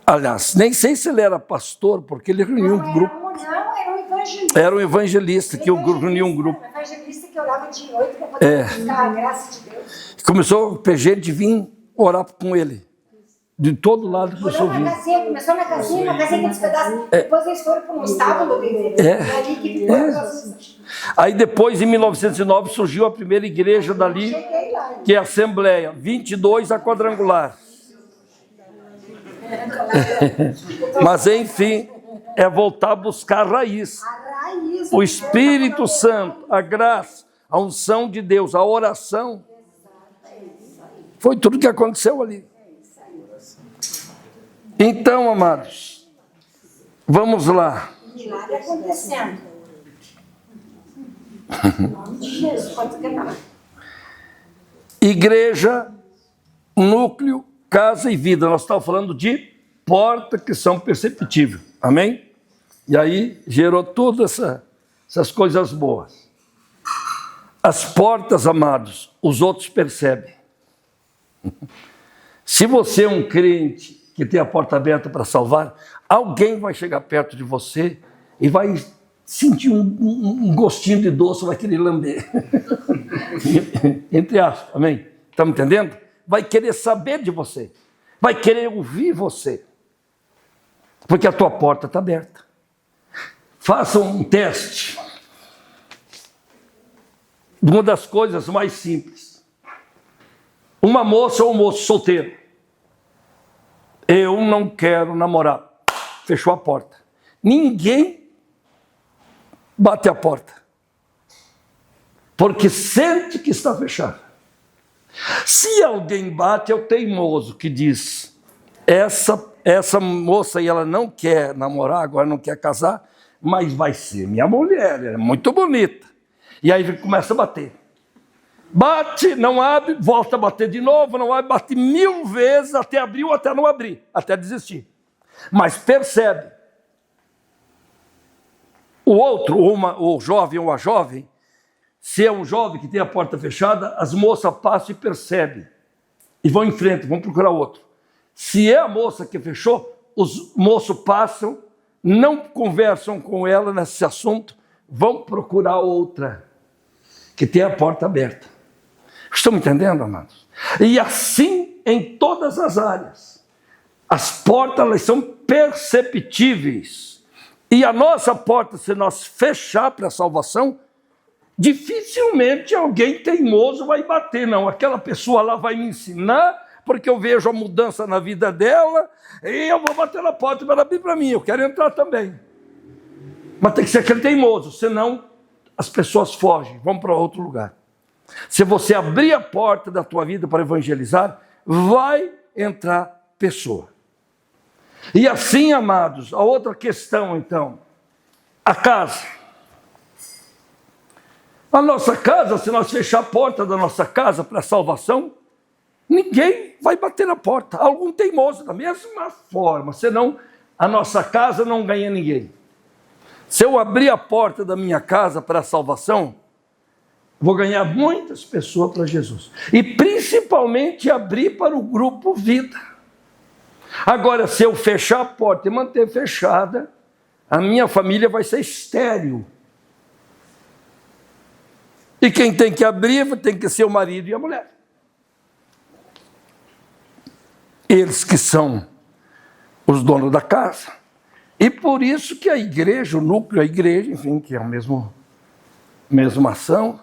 Aliás, nem sei se ele era pastor, porque ele reuniu um grupo. Não, era um evangelista. Era um evangelista que reuniu um grupo. Um evangelista que orava de noite para poder buscar a graça de Deus. Começou a gente vir orar com ele. De todo lado começou a Orou na vir. casinha, começou na casinha que despedaçou. Depois eles foram para um estábulo viver. Ali que ficou Aí depois, em 1909, surgiu a primeira igreja dali, cheguei lá. que é a Assembleia, 22 a quadrangular. Mas, enfim, é voltar a buscar a raiz. A raiz. O Espírito Santo, a graça, a unção de Deus, a oração. Foi tudo que aconteceu ali. Então, amados, vamos lá. Milagre acontecendo. Em nome de Jesus, pode cantar. Igreja, núcleo, casa e vida. Nós estamos falando de portas que são perceptíveis. Amém? E aí gerou todas essas coisas boas. As portas, amados, os outros percebem. Se você é um crente que tem a porta aberta para salvar, alguém vai chegar perto de você e vai sentir um gostinho de doce, vai querer lamber. Entre aspas, amém? Estamos entendendo? Vai querer saber de você. Vai querer ouvir você. Porque a tua porta está aberta. Faça um teste. Uma das coisas mais simples. Uma moça ou um moço solteiro. Eu não quero namorar. Fechou a porta. Ninguém bate a porta. Porque sente que está fechada. Se alguém bate, é o teimoso que diz: essa moça aí, ela não quer namorar, agora não quer casar, mas vai ser minha mulher, ela é muito bonita. E aí começa a bater. Bate, não abre, volta a bater de novo, não abre, bate 1000 vezes, até abrir ou até não abrir, até desistir. Mas percebe. O outro, o jovem ou a jovem, se é um jovem que tem a porta fechada, as moças passam e percebem. E vão em frente, vão procurar outro. Se é a moça que fechou, os moços passam, não conversam com ela nesse assunto, vão procurar outra, que tem a porta aberta. Estão me entendendo, amados? E assim em todas as áreas. As portas, elas são perceptíveis. E a nossa porta, se nós fechar para a salvação, dificilmente alguém teimoso vai bater, não. Aquela pessoa lá vai me ensinar, porque eu vejo a mudança na vida dela, e eu vou bater na porta para ela abrir para mim, eu quero entrar também. Mas tem que ser aquele teimoso, senão as pessoas fogem, vão para outro lugar. Se você abrir a porta da tua vida para evangelizar, vai entrar pessoa. E assim, amados, a outra questão então, a casa. A nossa casa, se nós fechar a porta da nossa casa para a salvação, ninguém vai bater na porta. Algum teimoso, da mesma forma, senão a nossa casa não ganha ninguém. Se eu abrir a porta da minha casa para a salvação, vou ganhar muitas pessoas para Jesus. E principalmente abrir para o grupo Vida. Agora, se eu fechar a porta e manter fechada, a minha família vai ser estéril. E quem tem que abrir tem que ser o marido e a mulher. Eles que são os donos da casa. E por isso que a igreja, o núcleo, a igreja, enfim, que é a mesma ação,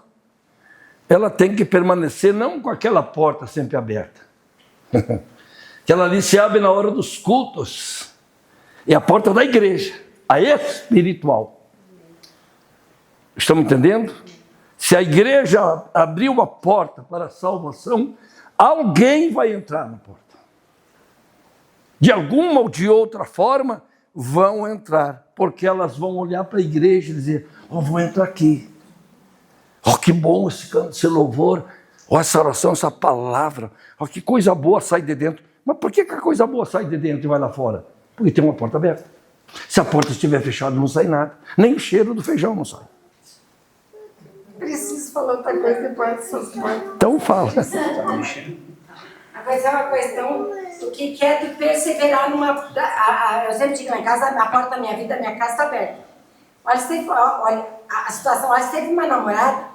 ela tem que permanecer não com aquela porta sempre aberta. Que ela ali se abre na hora dos cultos. É a porta da igreja, a espiritual. Estamos entendendo? Se a igreja abrir uma porta para a salvação, alguém vai entrar na porta. de alguma ou de outra forma, vão entrar, porque elas vão olhar para a igreja e dizer, vou entrar aqui. Que bom esse canto, esse louvor, essa oração, essa palavra, que coisa boa sai de dentro. Mas por que a coisa boa sai de dentro e vai lá fora? Porque tem uma porta aberta. Se a porta estiver fechada, não sai nada. Nem o cheiro do feijão não sai. Preciso falar outra coisa depois dessas portas. Então fala. Mas é uma questão do que é de perseverar numa... Eu sempre digo, na casa, a porta da minha vida, a minha casa está aberta. Olha, a situação, olha, se teve uma namorada,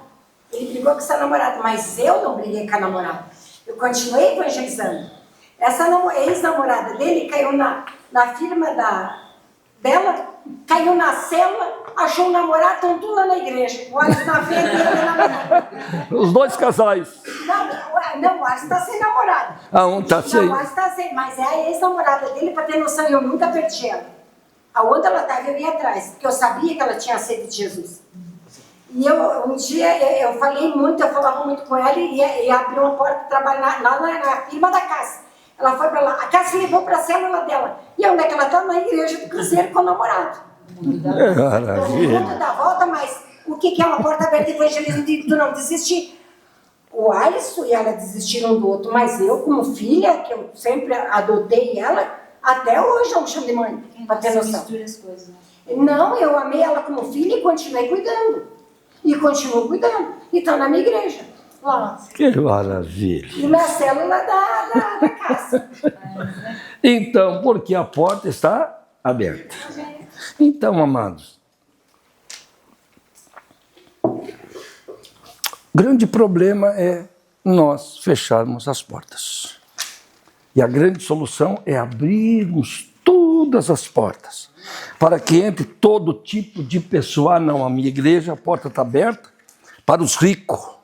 ele brigou com essa namorada, mas eu não briguei com a namorada. Eu continuei evangelizando. Essa ex-namorada dele caiu na firma dela, caiu na cela, achou um namorado, estão tudo lá na igreja. O Alisson na frente e ele namorado. Os dois casais. Não, o Alisson está sem namorado. Um está sem. Não, o Alisson está sem, mas é a ex-namorada dele, para ter noção, eu nunca perdi ela. Aonde ela estava, eu ia atrás, porque eu sabia que ela tinha sede de Jesus. E um dia eu falei muito, eu falava muito com ela e abriu uma porta para trabalhar lá na firma da Cássia. Ela foi para lá, a Cássia levou para a célula dela. E onde é que ela está? Na igreja do Cruzeiro com o namorado. Maravilha. Todo da volta, mas o que é uma porta aberta de evangelismo de tu não desistir? O Alisson e ela desistiram um do outro, mas eu, como filha, que eu sempre adotei ela, até hoje eu chamo de mãe, para ter noção. Mistura as coisas, né? Não, eu amei ela como filha e continuei cuidando. E continuo cuidando. E está na minha igreja. Lá. Que maravilha. E na célula da casa. Então, porque a porta está aberta. Então, amados, o grande problema é nós fecharmos as portas. E a grande solução é abrirmos todas as portas, para que entre todo tipo de pessoa. Não, a minha igreja, a porta está aberta para os ricos.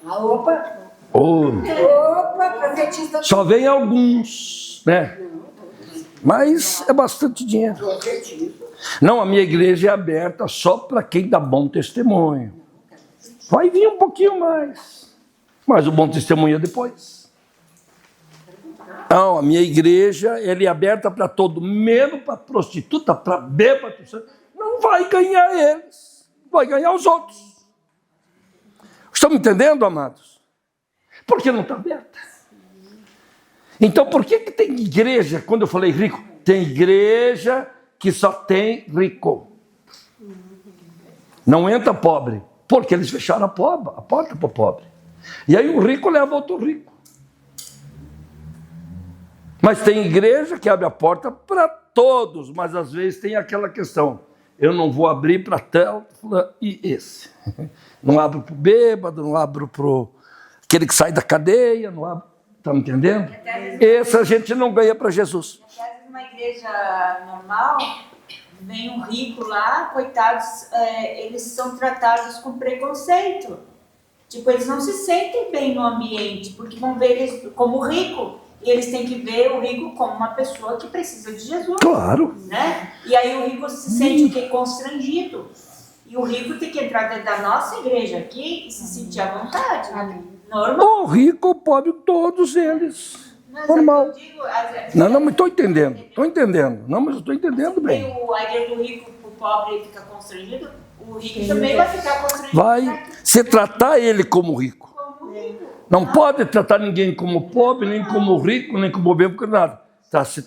Opa, profetista. Só vem alguns, né? Mas é bastante dinheiro. Não, a minha igreja é aberta só para quem dá bom testemunho. Vai vir um pouquinho mais, mas o bom testemunho é depois. Não, a minha igreja ela é aberta para todo, menos para prostituta, para bêbado. Não vai ganhar eles, vai ganhar os outros. Estão me entendendo, amados? Porque não está aberta. Então, por que tem igreja, quando eu falei rico, tem igreja que só tem rico? Não entra pobre, porque eles fecharam a porta para o pobre. E aí o rico leva outro rico. Mas tem igreja que abre a porta para todos, mas às vezes tem aquela questão, eu não vou abrir para tal e esse. Não abro para o bêbado, não abro para aquele que sai da cadeia, não abro. Está me entendendo? Esse a gente não ganha para Jesus. Às vezes numa igreja normal, vem um rico lá, coitados, eles são tratados com preconceito. Tipo, eles não se sentem bem no ambiente, porque vão ver eles como rico. E eles têm que ver o rico como uma pessoa que precisa de Jesus. Claro. Né? E aí o rico se sente o quê? Constrangido. E o rico tem que entrar dentro da nossa igreja aqui e se sentir à vontade. Normal. O rico, o pobre, todos eles. Mas normal. eu digo, às vezes, Não, mas estou entendendo. Estou entendendo. Não, mas eu estou entendendo bem. A igreja do rico, o pobre fica constrangido, o rico também vai ficar constrangido. Vai se tratar ele como rico. Como rico. Não pode tratar ninguém como pobre, nem como rico, nem como bêbado, porque nada.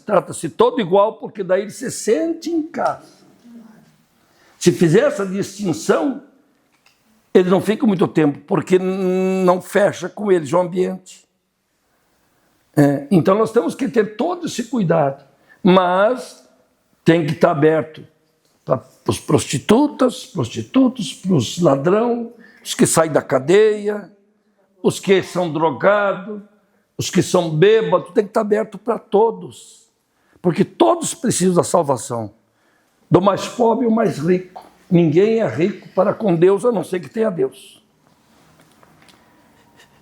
Trata-se todo igual, porque daí ele se sente em casa. Se fizer essa distinção, ele não fica muito tempo, porque não fecha com eles o ambiente. Então nós temos que ter todo esse cuidado, mas tem que estar aberto para os prostitutos, para os ladrões, os que saem da cadeia, os que são drogados, os que são bêbados, tem que estar aberto para todos, porque todos precisam da salvação, do mais pobre ao mais rico. Ninguém é rico para com Deus, a não ser que tenha Deus.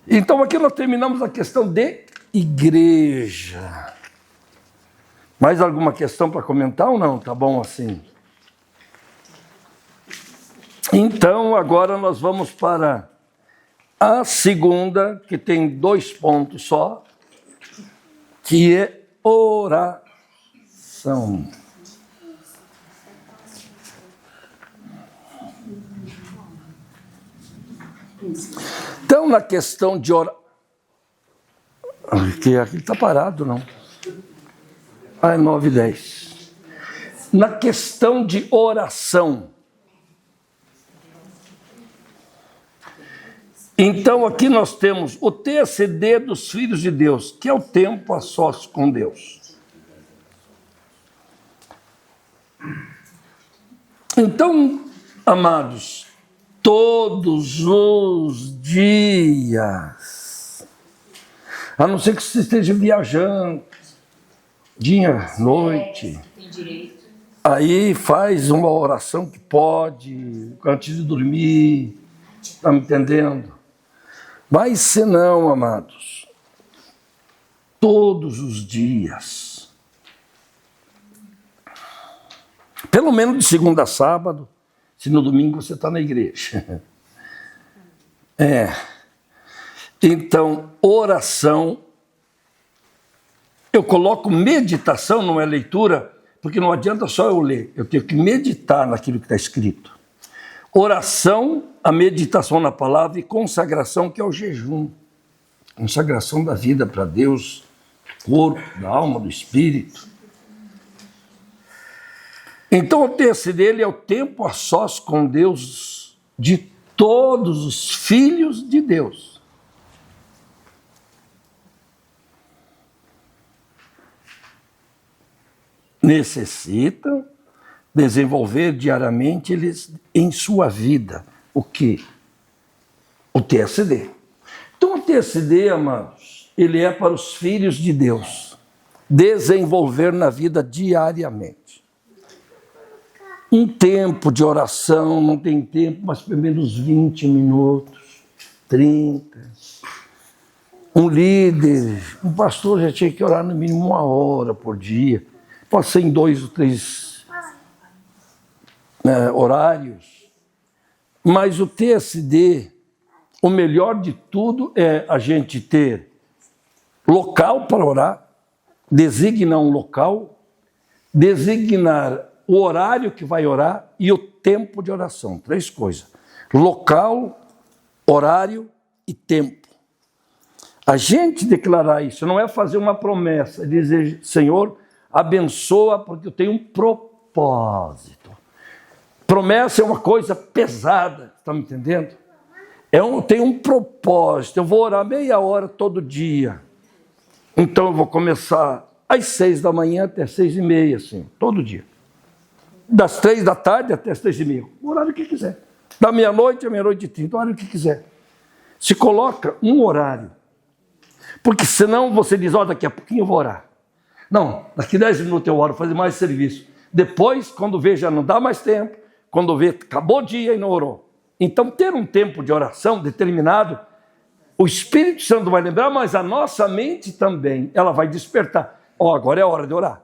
Então aqui nós terminamos a questão de igreja. Mais alguma questão para comentar ou não? Tá bom assim? Então agora nós vamos para a segunda, que tem 2 pontos só, que é oração. oração. Então, na questão de oração... Aqui está parado, não? Ah, é 9:10. Na questão de oração. Então, aqui nós temos o TCD dos filhos de Deus, que é o tempo a sós com Deus. Então, amados, todos os dias, a não ser que você esteja viajando, dia, noite, Tem direito. aí faz uma oração que pode, antes de dormir, está me entendendo? Mas se não, amados, todos os dias, pelo menos de segunda a sábado, se no domingo você está na igreja. Então, oração, eu coloco meditação, não é leitura, porque não adianta só eu ler, eu tenho que meditar naquilo que está escrito. Oração, a meditação na palavra e consagração, que é o jejum. Consagração da vida para Deus, do corpo, da alma, do espírito. Então o texto dele é o tempo a sós com Deus de todos os filhos de Deus. Necessitam desenvolver diariamente eles em sua vida. O quê? O TSD. Então o TSD, amados, ele é para os filhos de Deus desenvolver na vida diariamente. Um tempo de oração, não tem tempo, mas pelo menos 20 minutos, 30. Um líder, um pastor já tinha que orar no mínimo 1 hora por dia. Pode ser em 2 ou 3 horários. Mas o TSD, o melhor de tudo é a gente ter local para orar, designar um local, designar o horário que vai orar e o tempo de oração. 3 coisas. Local, horário e tempo. A gente declarar isso não é fazer uma promessa, é dizer, Senhor, abençoa porque eu tenho um propósito. Promessa é uma coisa pesada, está me entendendo? Tem um propósito, eu vou orar meia hora todo dia. Então eu vou começar às 6 da manhã até 6:30, assim, todo dia. Das 3 da tarde até as 3:30, o horário que quiser. Da meia-noite à 00:30, o horário que quiser. Se coloca um horário. Porque senão você diz, daqui a pouquinho eu vou orar. Não, daqui 10 minutos eu oro, fazer mais serviço. Depois, quando vê, já não dá mais tempo. Quando vê, acabou o dia e não orou. Então, ter um tempo de oração determinado, o Espírito Santo vai lembrar, mas a nossa mente também, ela vai despertar. Agora é hora de orar.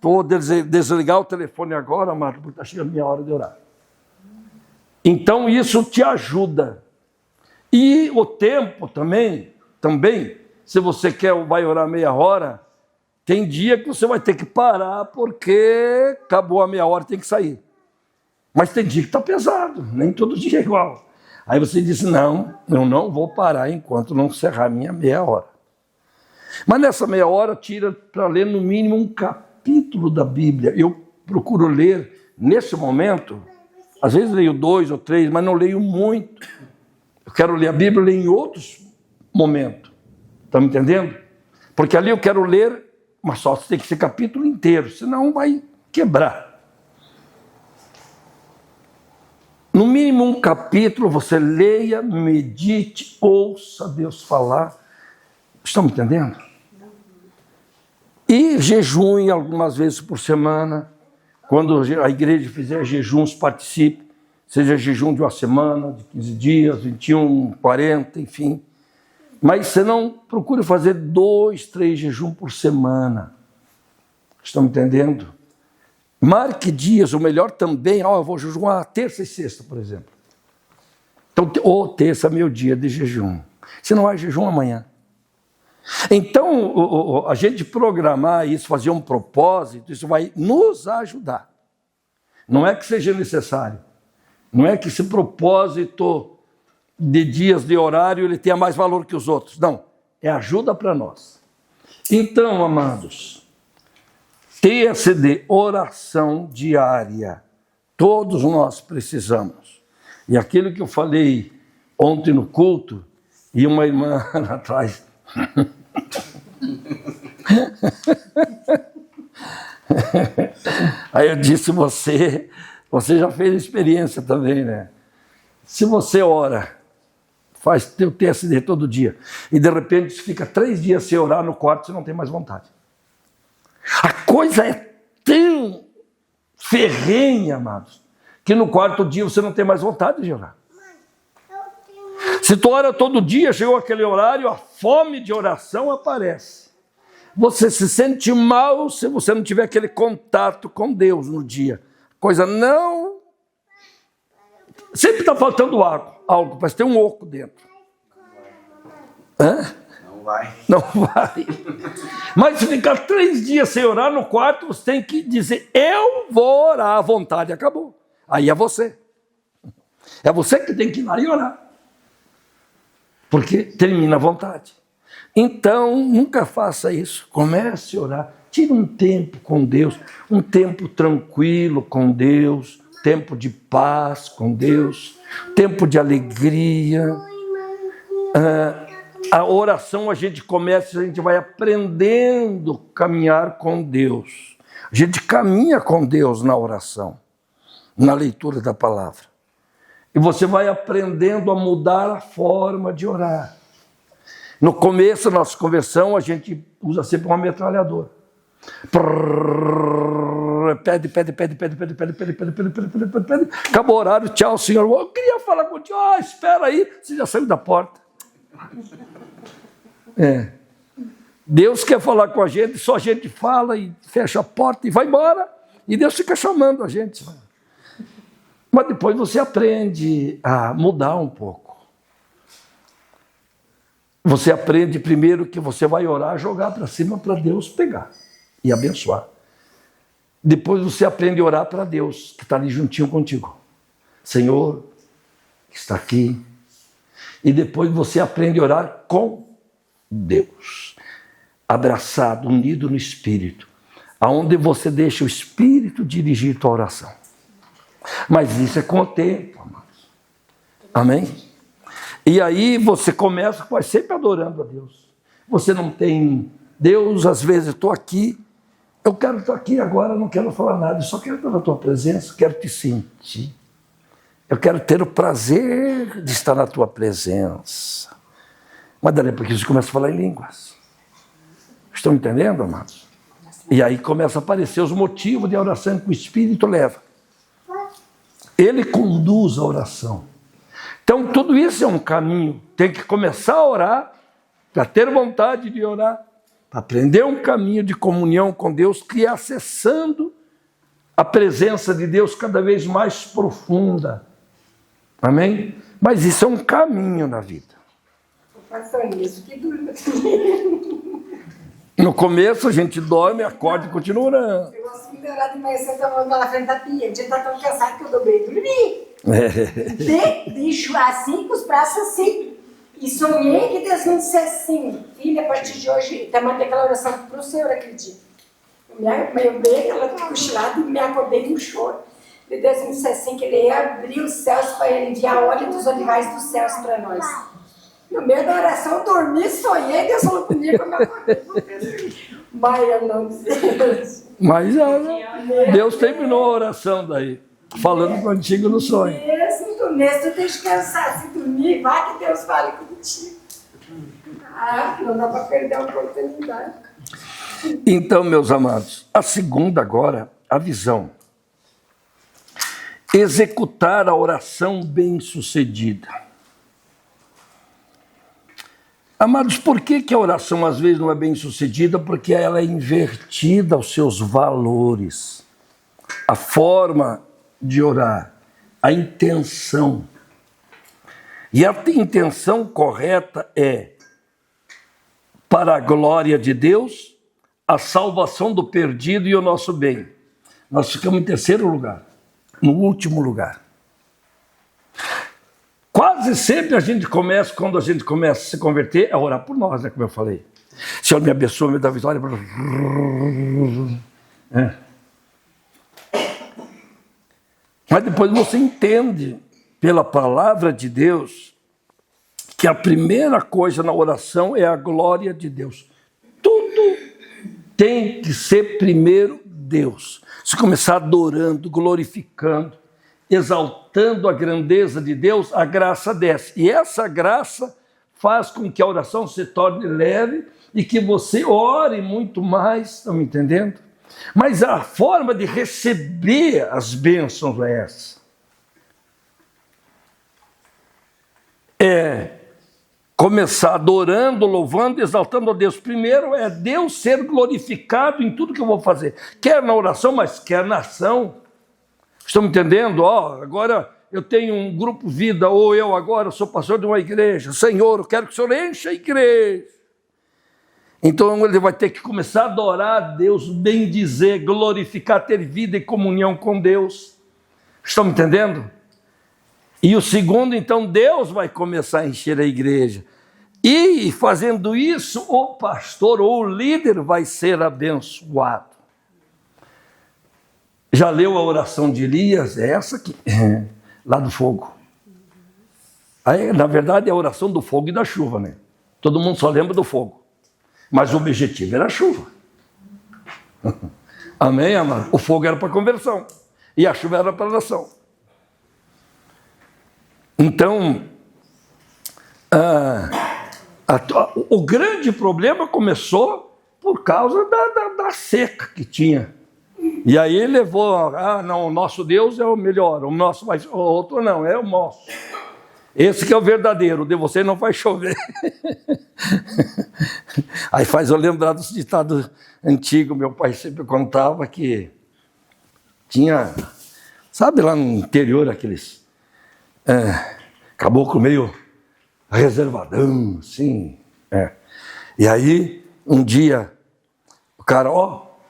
Vou desligar o telefone agora, Marcos, porque está chegando a minha hora de orar. Então, isso te ajuda. E o tempo também, se você vai orar meia hora, tem dia que você vai ter que parar, porque acabou a meia hora e tem que sair. Mas tem dia que está pesado, nem todo dia é igual. Aí você diz, não, eu não vou parar enquanto não encerrar a minha meia hora. Mas nessa meia hora, tira para ler no mínimo um capítulo da Bíblia. Eu procuro ler, nesse momento, às vezes leio 2 ou 3, mas não leio muito. Eu quero ler a Bíblia em outros momentos. Está me entendendo? Porque ali eu quero ler, mas só tem que ser capítulo inteiro, senão vai quebrar. No mínimo um capítulo, você leia, medite, ouça Deus falar. Estão me entendendo? E jejum algumas vezes por semana. Quando a igreja fizer jejuns, participe. Seja jejum de 1 semana, de 15 dias, 21, 40, enfim. Mas você não procure fazer 2, 3 jejuns por semana. Estão me entendendo? Marque dias, o melhor também, eu vou jejuar terça e sexta, por exemplo. Então, terça é meu dia de jejum. Se não há jejum, amanhã. Então, a gente programar isso, fazer um propósito, isso vai nos ajudar. Não é que seja necessário. Não é que esse propósito de dias de horário ele tenha mais valor que os outros. Não, é ajuda para nós. Então, amados, TSD, oração diária. Todos nós precisamos. E aquilo que eu falei ontem no culto, e uma irmã atrás... Aí eu disse, você já fez experiência também, né? Se você ora, faz teu TSD todo dia, e de repente fica 3 dias sem orar no quarto, você não tem mais vontade. A coisa é tão ferrenha, amados, que no quarto dia você não tem mais vontade de orar. Se tu ora todo dia, chegou aquele horário, a fome de oração aparece. Você se sente mal se você não tiver aquele contato com Deus no dia. Coisa não... Sempre está faltando algo, parece ter um oco dentro. Hã? Não vai. Mas se ficar 3 dias sem orar no quarto, você tem que dizer, eu vou orar, a vontade acabou. Aí é você. É você que tem que ir lá e orar. Porque termina a vontade. Então, nunca faça isso. Comece a orar. Tire um tempo com Deus, um tempo tranquilo com Deus, tempo de paz com Deus, tempo de alegria. A oração a gente começa, a gente vai aprendendo a caminhar com Deus. A gente caminha com Deus na oração, na leitura da palavra. E você vai aprendendo a mudar a forma de orar. No começo da nossa conversão, a gente usa sempre uma metralhadora. Pede. Acabou o horário, tchau, senhor. Eu queria falar contigo. Espera aí, você já saiu da porta. Deus quer falar com a gente, só a gente fala e fecha a porta e vai embora. E Deus fica chamando a gente. Mas depois você aprende a mudar um pouco. Você aprende primeiro que você vai orar, jogar para cima para Deus pegar e abençoar. Depois você aprende a orar para Deus, que está ali juntinho contigo. Senhor, que está aqui. E depois você aprende a orar com Deus. Abraçado, unido no Espírito. Aonde você deixa o Espírito dirigir tua oração. Mas isso é com o tempo, amados. Amém? E aí você começa, vai sempre adorando a Deus. Você não tem... Deus, às vezes, eu estou aqui, eu quero estar aqui agora, não quero falar nada, eu só quero estar na tua presença, quero te sentir. Eu quero ter o prazer de estar na tua presença. Mas daí porque você começa a falar em línguas. Estão entendendo, amados? E aí começa a aparecer os motivos de oração que o Espírito leva. Ele conduz a oração. Então, tudo isso é um caminho. Tem que começar a orar, para ter vontade de orar, para aprender um caminho de comunhão com Deus, que é acessando a presença de Deus cada vez mais profunda. Amém? Mas isso é um caminho na vida. No começo a gente dorme, acorda e continua orando. Eu gosto de orar de manhã, você tá na frente da pia. O dia tá tão cansado que eu dobrei e dormi. Deixo assim, com os braços assim. E sonhei que Deus me disse assim, filha, a partir de hoje, até mandei aquela oração pro Senhor aquele dia. Eu dei aquela cochilada e me acordei com choro. E Deus me disse assim, que Ele ia abrir os céus para Ele enviar óleo dos olivais dos céus para nós. No meio da oração, eu dormi, sonhei, Deus falou comigo, eu me acordei. Mas eu não sei. Mas Deus terminou a oração daí, falando contigo no sonho. Mesmo tu tem que descansar, se dormir, vai que Deus fale contigo. Não dá para perder a oportunidade. Então, meus amados, a segunda agora, a visão. Executar a oração bem-sucedida. Amados, por que a oração às vezes não é bem-sucedida? Porque ela é invertida aos seus valores. A forma de orar, a intenção. E a intenção correta é para a glória de Deus, a salvação do perdido e o nosso bem. Nós ficamos em terceiro lugar, no último lugar. Quase sempre a gente começa, quando a gente começa a se converter, a orar por nós, né, como eu falei. Senhor, me abençoa, me dá vitória. Mas depois você entende, pela palavra de Deus, que a primeira coisa na oração é a glória de Deus. Tudo tem que ser primeiro Deus. Se começar adorando, glorificando, exaltando a grandeza de Deus, a graça desce. E essa graça faz com que a oração se torne leve e que você ore muito mais, estão me entendendo? Mas a forma de receber as bênçãos é essa. É começar adorando, louvando, exaltando a Deus. Primeiro é Deus ser glorificado em tudo que eu vou fazer. Quer na oração, mas quer na ação. Estão me entendendo? Agora eu tenho um grupo vida, ou eu agora sou pastor de uma igreja. Senhor, eu quero que o Senhor encha a igreja. Então ele vai ter que começar a adorar a Deus, bendizer, glorificar, ter vida e comunhão com Deus. Estão me entendendo? E o segundo, então, Deus vai começar a encher a igreja. E fazendo isso, o pastor ou o líder vai ser abençoado. Já leu a oração de Elias? É essa aqui, lá do fogo. Aí, na verdade, é a oração do fogo e da chuva, né? Todo mundo só lembra do fogo. Mas o objetivo era a chuva. Amém, amado? O fogo era para conversão. E a chuva era para a nação. Então, o grande problema começou por causa da seca que tinha. E aí ele levou, não, o nosso Deus é o melhor, o outro não, é o nosso. Esse que é o verdadeiro, de você não vai chover. Aí faz eu lembrar dos ditados antigos, meu pai sempre contava que tinha, sabe lá no interior aqueles caboclo meio reservadão, assim. E aí, um dia, o cara,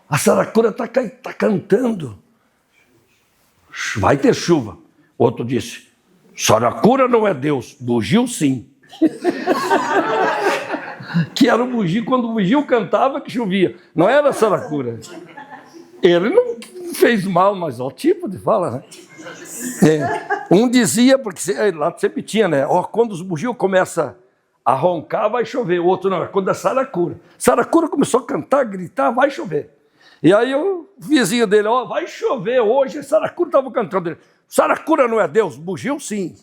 a saracura está cantando, vai ter chuva. Outro disse, saracura não é Deus, bugio sim. Que era o bugio, quando o bugio cantava que chovia, não era saracura. Ele não fez mal, mas o tipo de fala, né? Um dizia, porque lá sempre tinha, né? Quando os bugios começam a roncar, vai chover. O outro não, é quando é saracura. Saracura começou a cantar, gritar, vai chover. E aí o vizinho dele, vai chover hoje, saracura estava cantando. Ele, saracura não é Deus, bugio sim.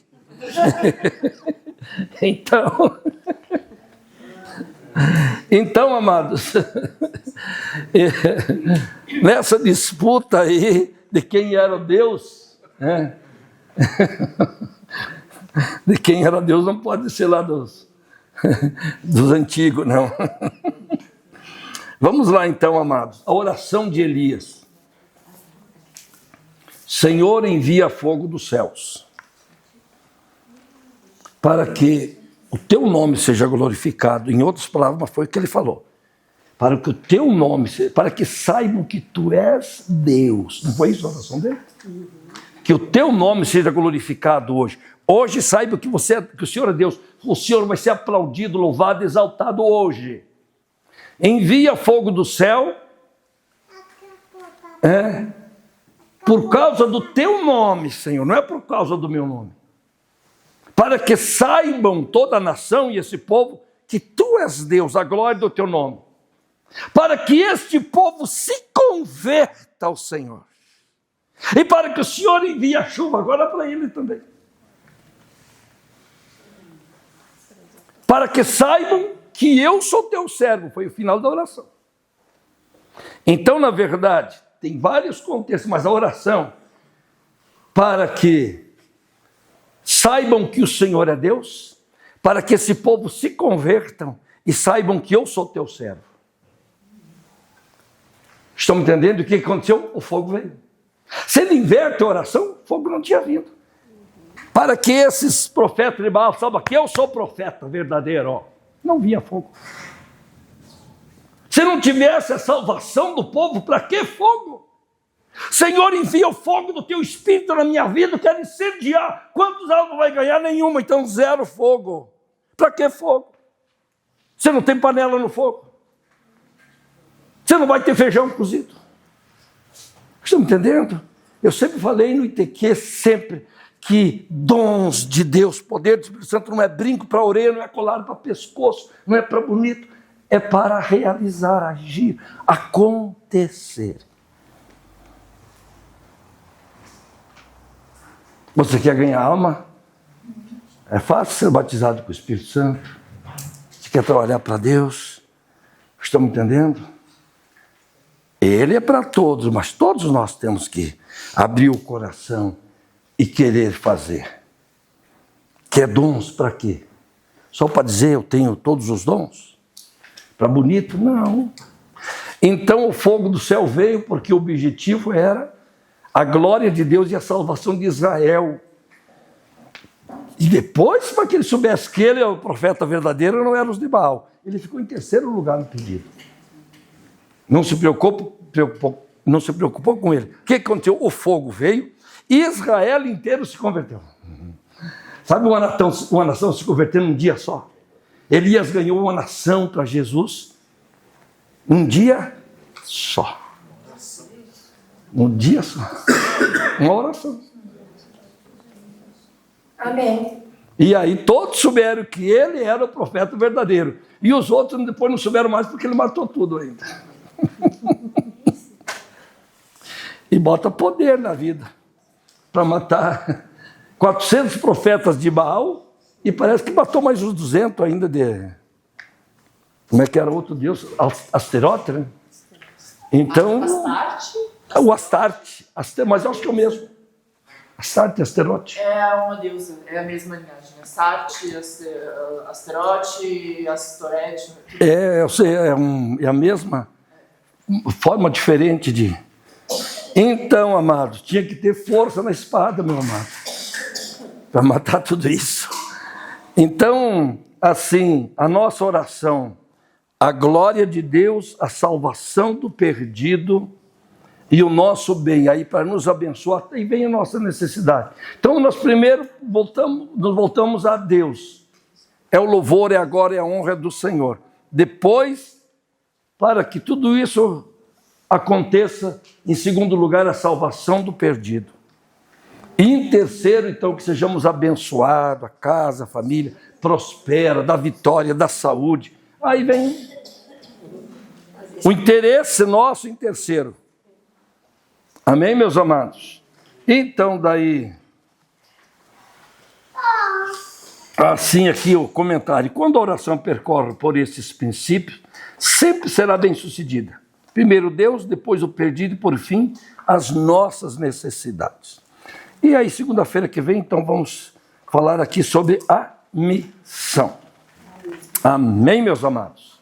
Então, amados, nessa disputa aí de quem era Deus, de quem era Deus não pode ser lá dos antigos, não. Vamos lá então, amados, a oração de Elias. Senhor, envia fogo dos céus, para que o teu nome seja glorificado. Em outras palavras, mas foi o que ele falou. Para que o teu nome, para que saibam que tu és Deus. Não foi isso a oração dele? Que o teu nome seja glorificado hoje. Hoje saiba que que o Senhor é Deus. O Senhor vai ser aplaudido, louvado, exaltado hoje. Envia fogo do céu. Por causa do teu nome, Senhor. Não é por causa do meu nome. Para que saibam toda a nação e esse povo que tu és Deus, a glória do teu nome. Para que este povo se converta ao Senhor. E para que o Senhor envie a chuva agora para ele também. Para que saibam que eu sou teu servo. Foi o final da oração. Então, na verdade, tem vários contextos, mas a oração, para que saibam que o Senhor é Deus, para que esse povo se convertam e saibam que eu sou teu servo. Estão me entendendo o que aconteceu? O fogo veio. Se ele inverte a oração, o fogo não tinha vindo. Para que esses profetas de Baal saibam que eu sou profeta verdadeiro, não vinha fogo. Se não tivesse a salvação do povo, para que fogo? Senhor, envia o fogo do teu Espírito na minha vida, eu quero incendiar. Quantos almas vai ganhar? Nenhuma, então zero fogo. Para que fogo? Você não tem panela no fogo. Você não vai ter feijão cozido. Estão me entendendo? Eu sempre falei no ITQ, sempre, que dons de Deus, poder do Espírito Santo não é brinco para a orelha, não é colar para pescoço, não é para bonito, é para realizar, agir, acontecer. Você quer ganhar alma? É fácil ser batizado com o Espírito Santo. Você quer trabalhar para Deus? Estão me entendendo? Ele é para todos, mas todos nós temos que abrir o coração e querer fazer. Quer dons para quê? Só para dizer eu tenho todos os dons? Para bonito? Não. Então o fogo do céu veio porque o objetivo era a glória de Deus e a salvação de Israel. E depois, para que ele soubesse que ele é o profeta verdadeiro, não era os de Baal. Ele ficou em terceiro lugar no pedido. Não se preocupou com ele. O que aconteceu? O fogo veio e Israel inteiro se converteu. Sabe uma nação se convertendo num dia só? Elias ganhou uma nação para Jesus um dia só. Um dia só. Uma oração. Amém. E aí todos souberam que ele era o profeta verdadeiro. E os outros depois não souberam mais porque ele matou tudo ainda. E bota poder na vida para matar 400 profetas de Baal e parece que matou mais uns 200 ainda de... Como é que era outro deus? Asterote, né? Então... Astarte? O Astarte, mas eu acho que é o mesmo. Astarte e Asterote. É uma deusa, é a mesma linhagem. Astarte, Asterote, Astorete. Eu sei, é a mesma forma diferente de... Então, amados, tinha que ter força na espada, meu amado, para matar tudo isso. Então, assim, a nossa oração, a glória de Deus, a salvação do perdido e o nosso bem, aí para nos abençoar, e vem a nossa necessidade. Então, nós primeiro nos voltamos a Deus. É o louvor, é a glória, é a honra do Senhor. Depois, para que tudo isso aconteça, em segundo lugar, a salvação do perdido. E em terceiro, então, que sejamos abençoados, a casa, a família, prospera, da vitória, da saúde. Aí vem o interesse nosso em terceiro. Amém, meus amados? Então, daí... Assim aqui o comentário. Quando a oração percorre por esses princípios, sempre será bem sucedida. Primeiro Deus, depois o perdido e, por fim, as nossas necessidades. E aí, segunda-feira que vem, então, vamos falar aqui sobre a missão. Amém, meus amados?